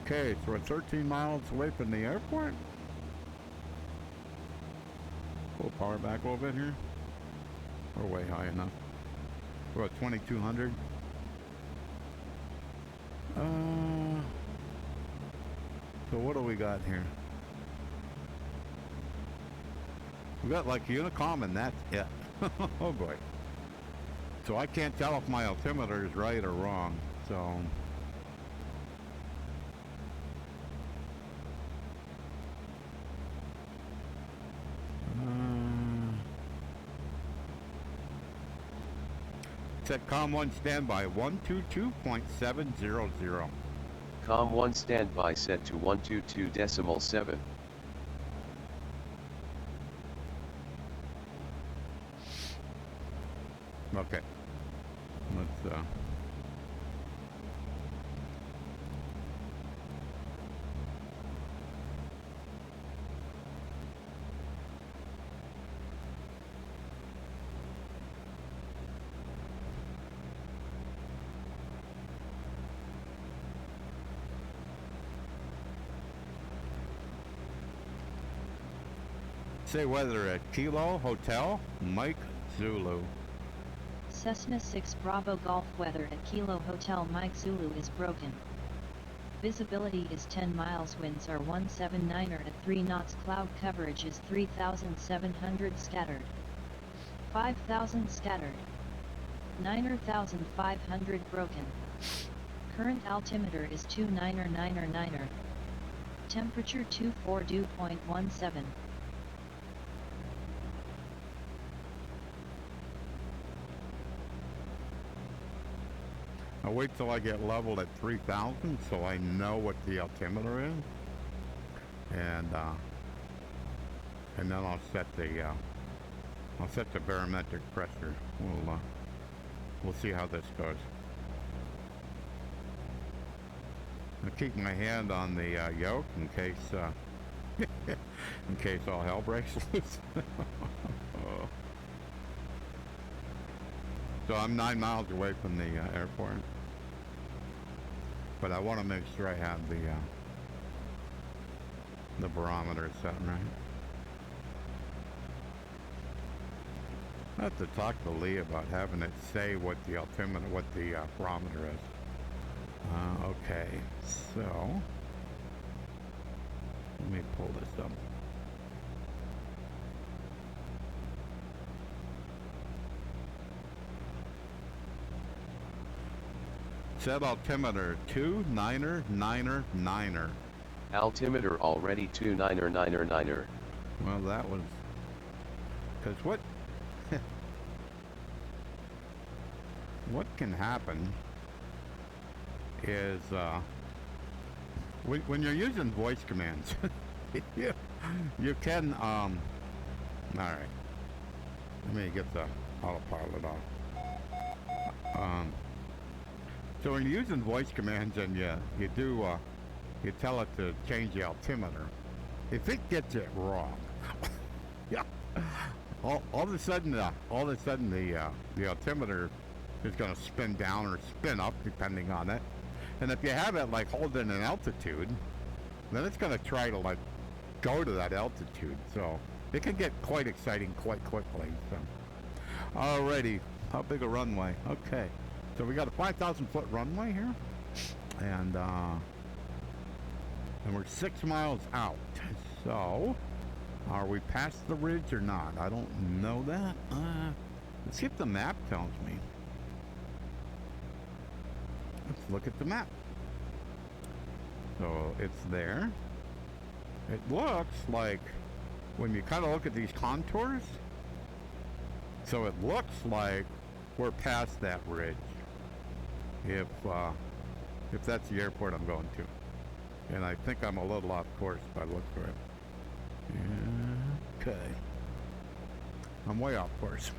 Okay, so we're 13 miles away from the airport. Pull power back a little bit here. We're way high enough. We're at 2200. So what do we got here? We got like Unicom and that's it. Oh boy. So I can't tell if my altimeter is right or wrong. So set COM1 standby 122.700. COM1 standby set to 122.7. Okay. Let's say weather at Kilo Hotel Mike Zulu. Cessna 6 Bravo Golf weather at Kilo Hotel Mike Zulu is broken. Visibility is 10 miles, winds are 179er at 3 knots, cloud coverage is 3,700 scattered. 5,000 scattered. 9,500 broken. Current altimeter is 29er. Temperature 24°.17. I'll wait till I get leveled at 3,000 so I know what the altimeter is, and then I'll set the barometric pressure. We'll see how this goes. I'll keep my hand on the yoke in case all hell breaks loose. So I'm 9 miles away from the airport, but I want to make sure I have the barometer set right. I have to talk to Lee about having it say what the altimeter, what the barometer is. Okay, so let me pull this up. Set altimeter 29er. Altimeter already 29er. Well, that was because what what can happen is when you're using voice commands, you can all right. Let me get the autopilot off. So when you're using voice commands and you tell it to change the altimeter, if it gets it wrong, yeah, all of a sudden the altimeter is going to spin down or spin up depending on it. And if you have it like holding an altitude, then it's going to try to like go to that altitude. So it can get quite exciting quite quickly. So, alrighty, how big a runway? Okay. So we got a 5,000 foot runway here, and we're 6 miles out. So, are we past the ridge or not? I don't know that. Let's see if the map tells me. Let's look at the map. So it's there. It looks like when you kind of look at these contours, so it looks like we're past that ridge. If that's the airport I'm going to. And I think I'm a little off course by the looks of it. Okay. I'm way off course.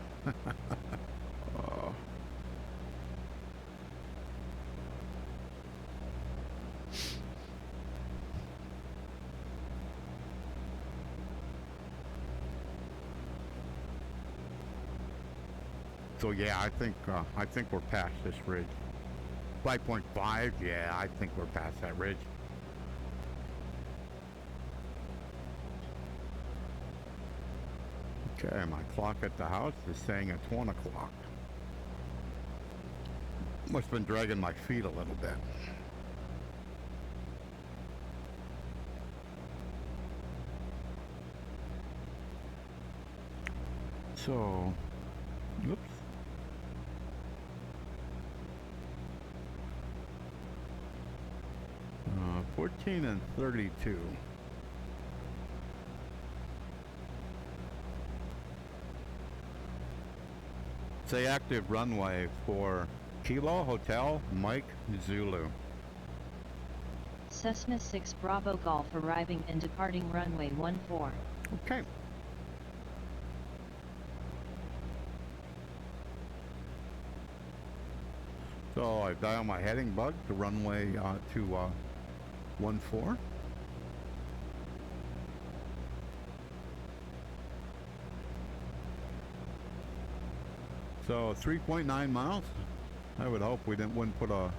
So yeah, I think we're past this ridge. 5.5, yeah, I think we're past that ridge. Okay, my clock at the house is saying it's 1 o'clock. Must have been dragging my feet a little bit. So, oops. 14 and 32. Say active runway for Kilo Hotel Mike Zulu. Cessna 6 Bravo Golf arriving and departing runway 14. Okay. So I dial my heading bug to runway to 14. So 3.9 miles. I would hope we wouldn't put a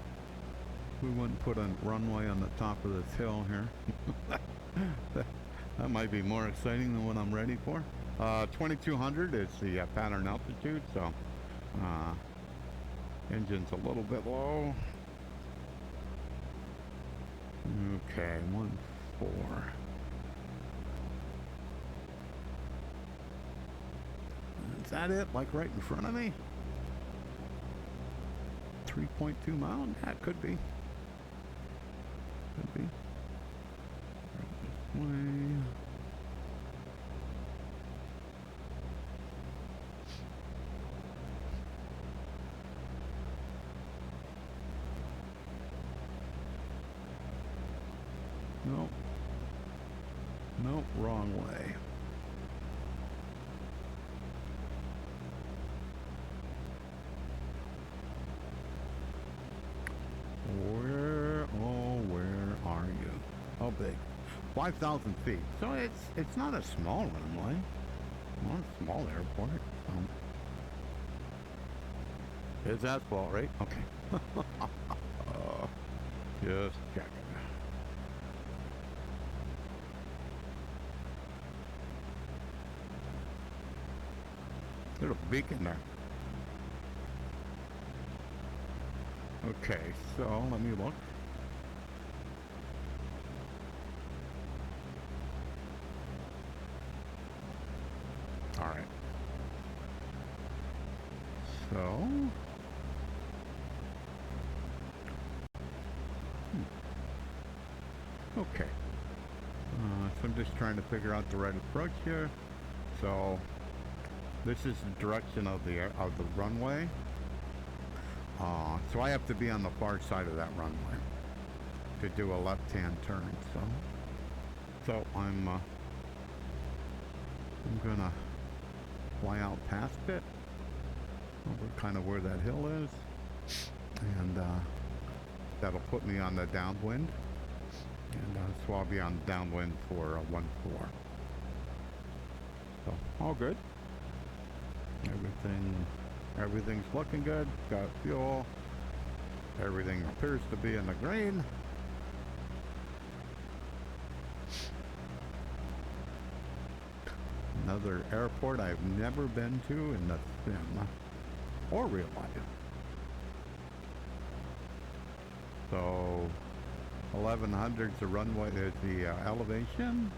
runway on the top of this hill here. That might be more exciting than what I'm ready for. 2200 is the pattern altitude, so engine's a little bit low. Okay, 14. Is that it? Like right in front of me? 3.2 miles? That could be. Could be. Right this way. Nope. Nope, wrong way. Where are you? How big? 5,000 feet. So it's not a small runway. Not a small airport. It's asphalt, right? Okay. Just checking. There's a beacon there. Okay, so let me look. All right. So, okay. So I'm just trying to figure out the right approach here. So this is the direction of the runway. So I have to be on the far side of that runway to do a left-hand turn. So I'm gonna fly out past it, over kind of where that hill is, and that'll put me on the downwind, and so I'll be on downwind for 14. So all good. Everything's looking good. Got fuel. Everything appears to be in the green. Another airport I've never been to in the sim or real life. So 1100's the runway, is the elevation,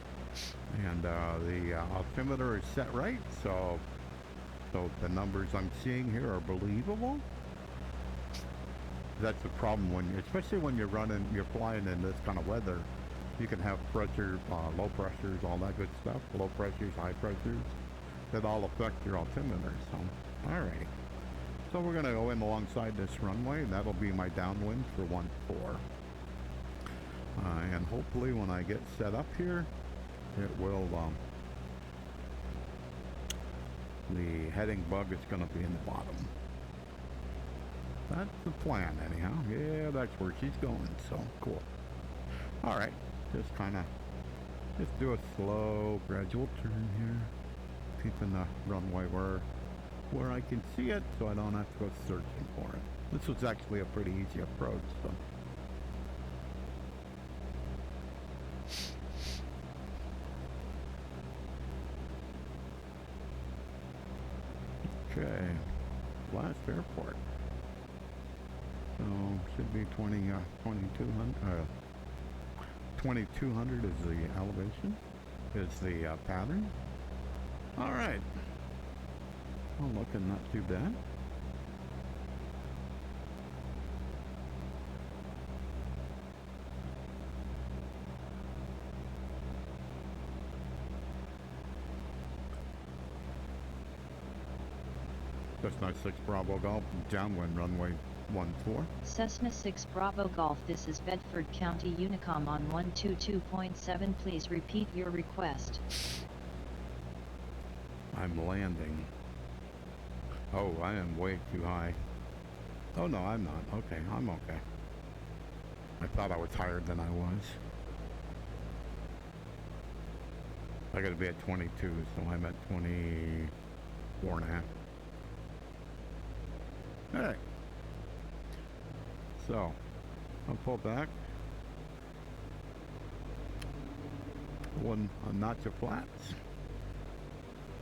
and the altimeter is set right. So the numbers I'm seeing here are believable. That's the problem especially when you're flying in this kind of weather. You can have pressure, low pressures, all that good stuff. Low pressures, high pressures, that all affect your altimeter. So, all right. So we're gonna go in alongside this runway, and that'll be my downwind for 14. And hopefully when I get set up here, it will, the heading bug is going to be in the bottom. That's the plan, anyhow. Yeah, that's where she's going, so cool. All right, just do a slow, gradual turn here, keeping the runway where I can see it, so I don't have to go searching for it. This was actually a pretty easy approach, so. Okay, last airport. So should be 2200. 2200 is the elevation, is the pattern. All right. Well, looking not too bad. Cessna 6 Bravo Golf, downwind runway 14. Cessna 6 Bravo Golf, this is Bedford County Unicom on 122.7. Please repeat your request. I'm landing. Oh, I am way too high. Oh no, I'm not. Okay, I'm okay. I thought I was higher than I was. I gotta be at 22, so I'm at 24 and a half. Alright. So, I'll pull back. A notch of flats.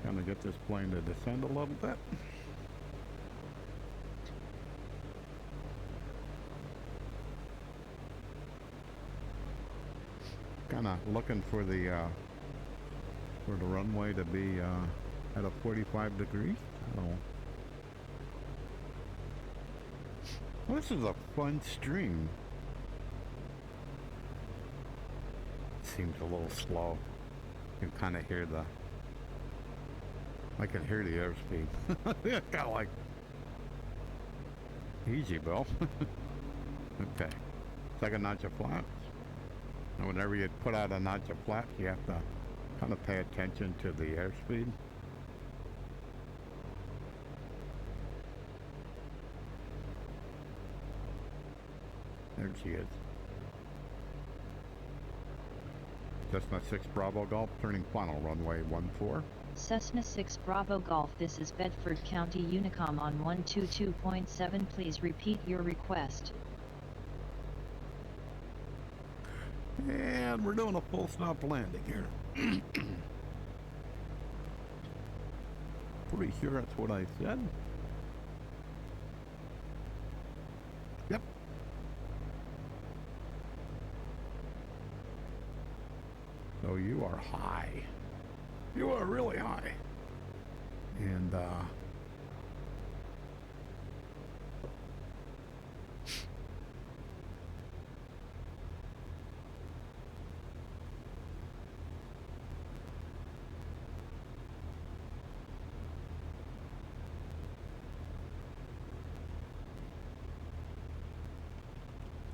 Gonna get this plane to descend a little bit. Kinda looking for the runway to be at a 45 degrees. So, well, this is a fun stream. Seems a little slow. You can kind of hear I can hear the airspeed. It's kind of like, easy, Bill. Okay. Second notch of flaps. And whenever you put out a notch of flaps, you have to kind of pay attention to the airspeed. There she is. Cessna 6 Bravo Golf, turning final, runway 14. Cessna 6 Bravo Golf, this is Bedford County Unicom on 122.7. Please repeat your request. And we're doing a full stop landing here. Pretty sure that's what I said. Yep. So you are high. You are really high. And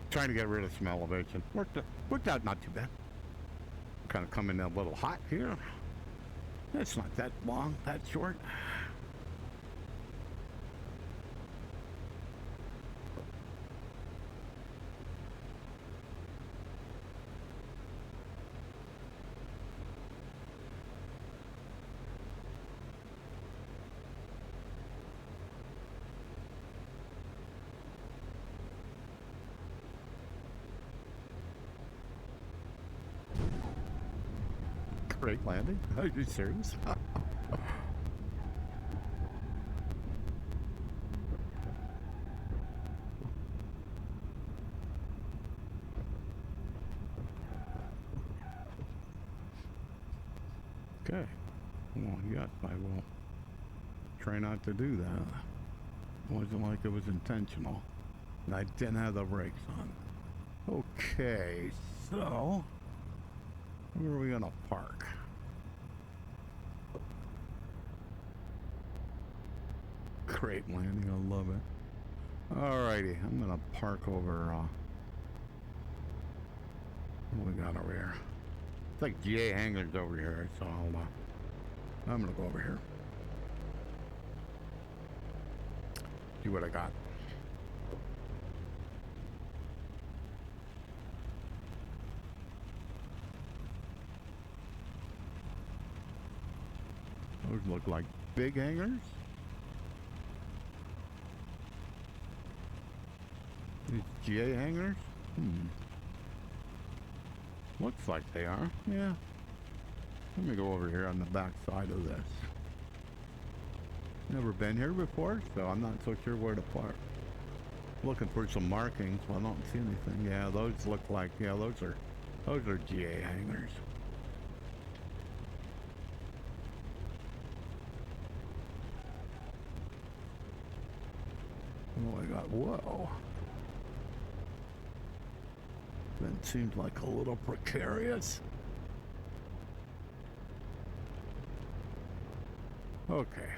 trying to get rid of some elevation. Worked out not too bad. Kind of coming in a little hot here. It's not that long, that short. Great landing. Are you serious? Okay. Well, yes, I will try not to do that. It wasn't like it was intentional. And I didn't have the brakes on. Okay, so where are we gonna park? Great landing, I love it. Alrighty, I'm gonna park over, what we got over here? It's like GA hangars over here, so I'm gonna go over here. See what I got. Those look like big hangars. These GA hangars? Looks like they are, yeah. Let me go over here on the back side of this. Never been here before, so I'm not so sure where to park. Looking for some markings, well, I don't see anything. Yeah, those look like, yeah, those are GA hangars. Oh, I got, whoa. That seems like a little precarious. Okay.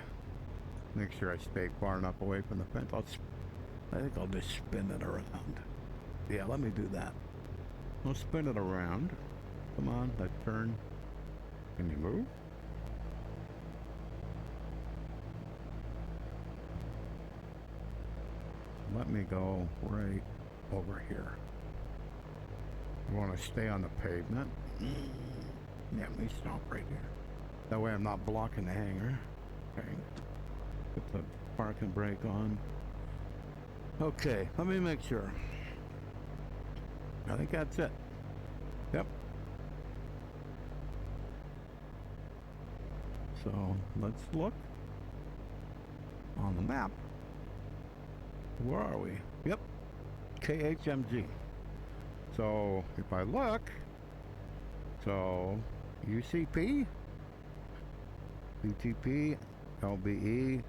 Make sure I stay far enough away from the fence. I think I'll just spin it around. Yeah, let me do that. I'll spin it around. Come on, that turn. Can you move? Let me go right over here. I want to stay on the pavement. Yeah, let me stop right here. That way I'm not blocking the hangar. Okay. Put the parking brake on. Okay, let me make sure. I think that's it. Yep. So let's look on the map. Where are we? Yep. KHMZ. So if I look, so UCP, BTP, KLBE,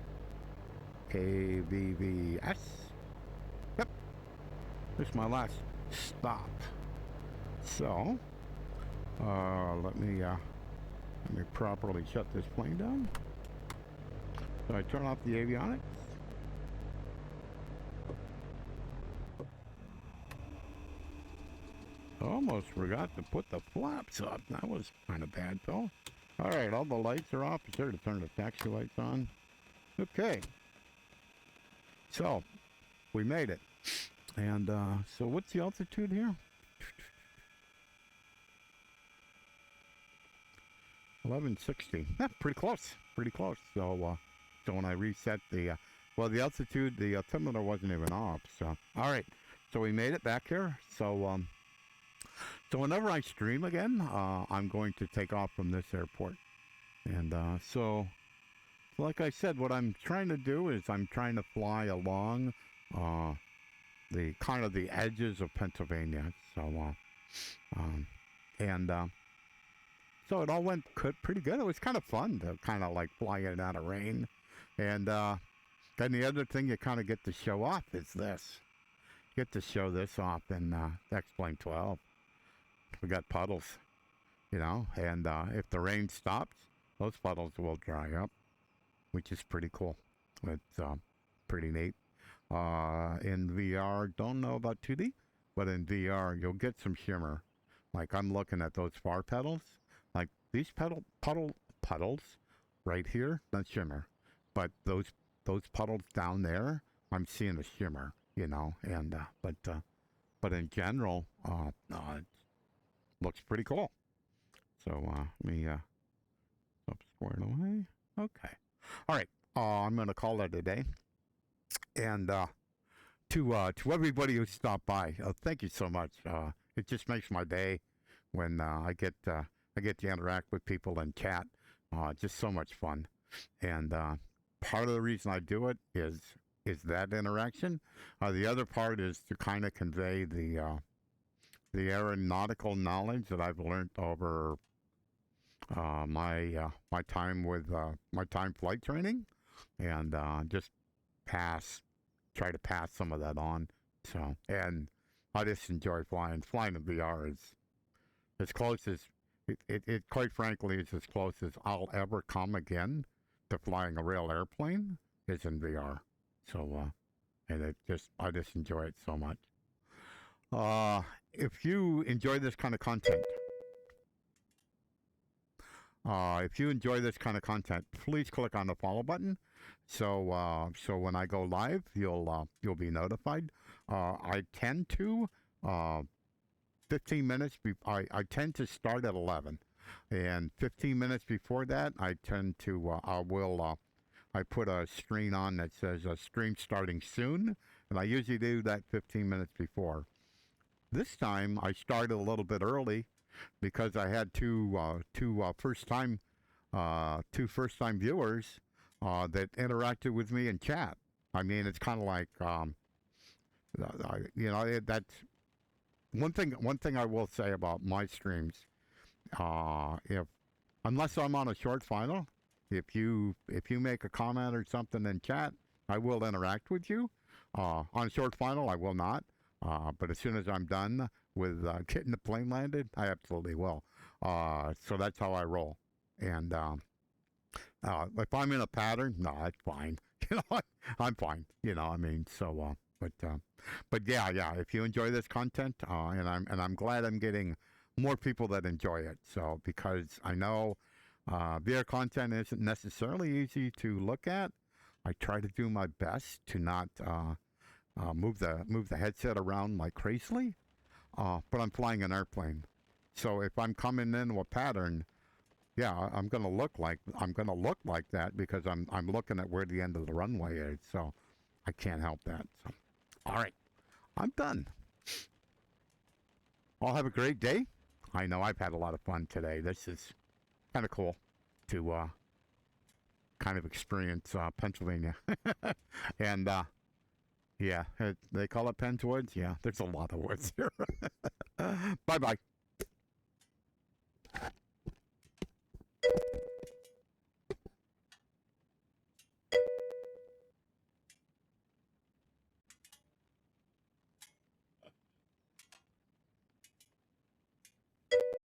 KVVS. Yep. This is my last stop. So let me properly shut this plane down. So I turn off the avionics. Almost forgot to put the flaps up. That was kind of bad, though. All right, all the lights are off. Be sure to turn the taxi lights on. Okay. So, we made it. And, so what's the altitude here? 1160. Yeah, pretty close. Pretty close. So, so when I reset the, well, the altitude, the altimeter wasn't even off. So, all right. So we made it back here. So, so whenever I stream again, I'm going to take off from this airport. And so, like I said, what I'm trying to do is I'm trying to fly along the kind of the edges of Pennsylvania. So, so it all went pretty good. It was kind of fun to kind of like fly in out of rain. And then the other thing you kind of get to show off is this. You get to show this off in X-Plane 12. We got puddles, you know, and if the rain stops, those puddles will dry up, which is pretty cool. It's pretty neat. In VR, don't know about 2D, but in VR, you'll get some shimmer. Like I'm looking at those far pedals, like these puddles right here, not shimmer, but those puddles down there, I'm seeing a shimmer, you know, and but in general, it looks pretty cool. So let me up squared away. Okay. All right. I'm gonna call it a day. And to everybody who stopped by, thank you so much. It just makes my day when I get to interact with people and chat. Just so much fun. And part of the reason I do it is that interaction. The other part is to kind of convey the aeronautical knowledge that I've learned over my time with my time flight training, and just try to pass some of that on. So, and I just enjoy flying. Flying in VR is as close as it quite frankly is as close as I'll ever come again to flying a real airplane is in VR. So, and I just enjoy it so much. If you enjoy this kind of content, If you enjoy this kind of content, please click on the follow button. So when I go live, you'll be notified. I tend to 15 minutes. I tend to start at 11, and 15 minutes before that, I tend to I put a screen on that says stream starting soon, and I usually do that 15 minutes before. This time I started a little bit early because I had two first time viewers that interacted with me in chat. I mean, it's kind of like that's one thing I will say about my streams. If unless I'm on a short final, if you make a comment or something in chat, I will interact with you. On a short final, I will not. But as soon as I'm done with getting the plane landed, I absolutely will. So that's how I roll. And if I'm in a pattern, no, it's fine. I'm fine. I mean, so but yeah. If you enjoy this content, and I'm glad I'm getting more people that enjoy it. So because I know VR content isn't necessarily easy to look at, I try to do my best to not move the headset around like crazily. But I'm flying an airplane, so if I'm coming into a pattern, yeah, I'm gonna look like that because I'm looking at where the end of the runway is. So I can't help that. So, all right, I'm done. I'll have a great day. I know I've had a lot of fun today. This is kind of cool to kind of experience Pennsylvania. And yeah, they call it Penn's Woods. Yeah, there's a lot of woods here. Bye-bye.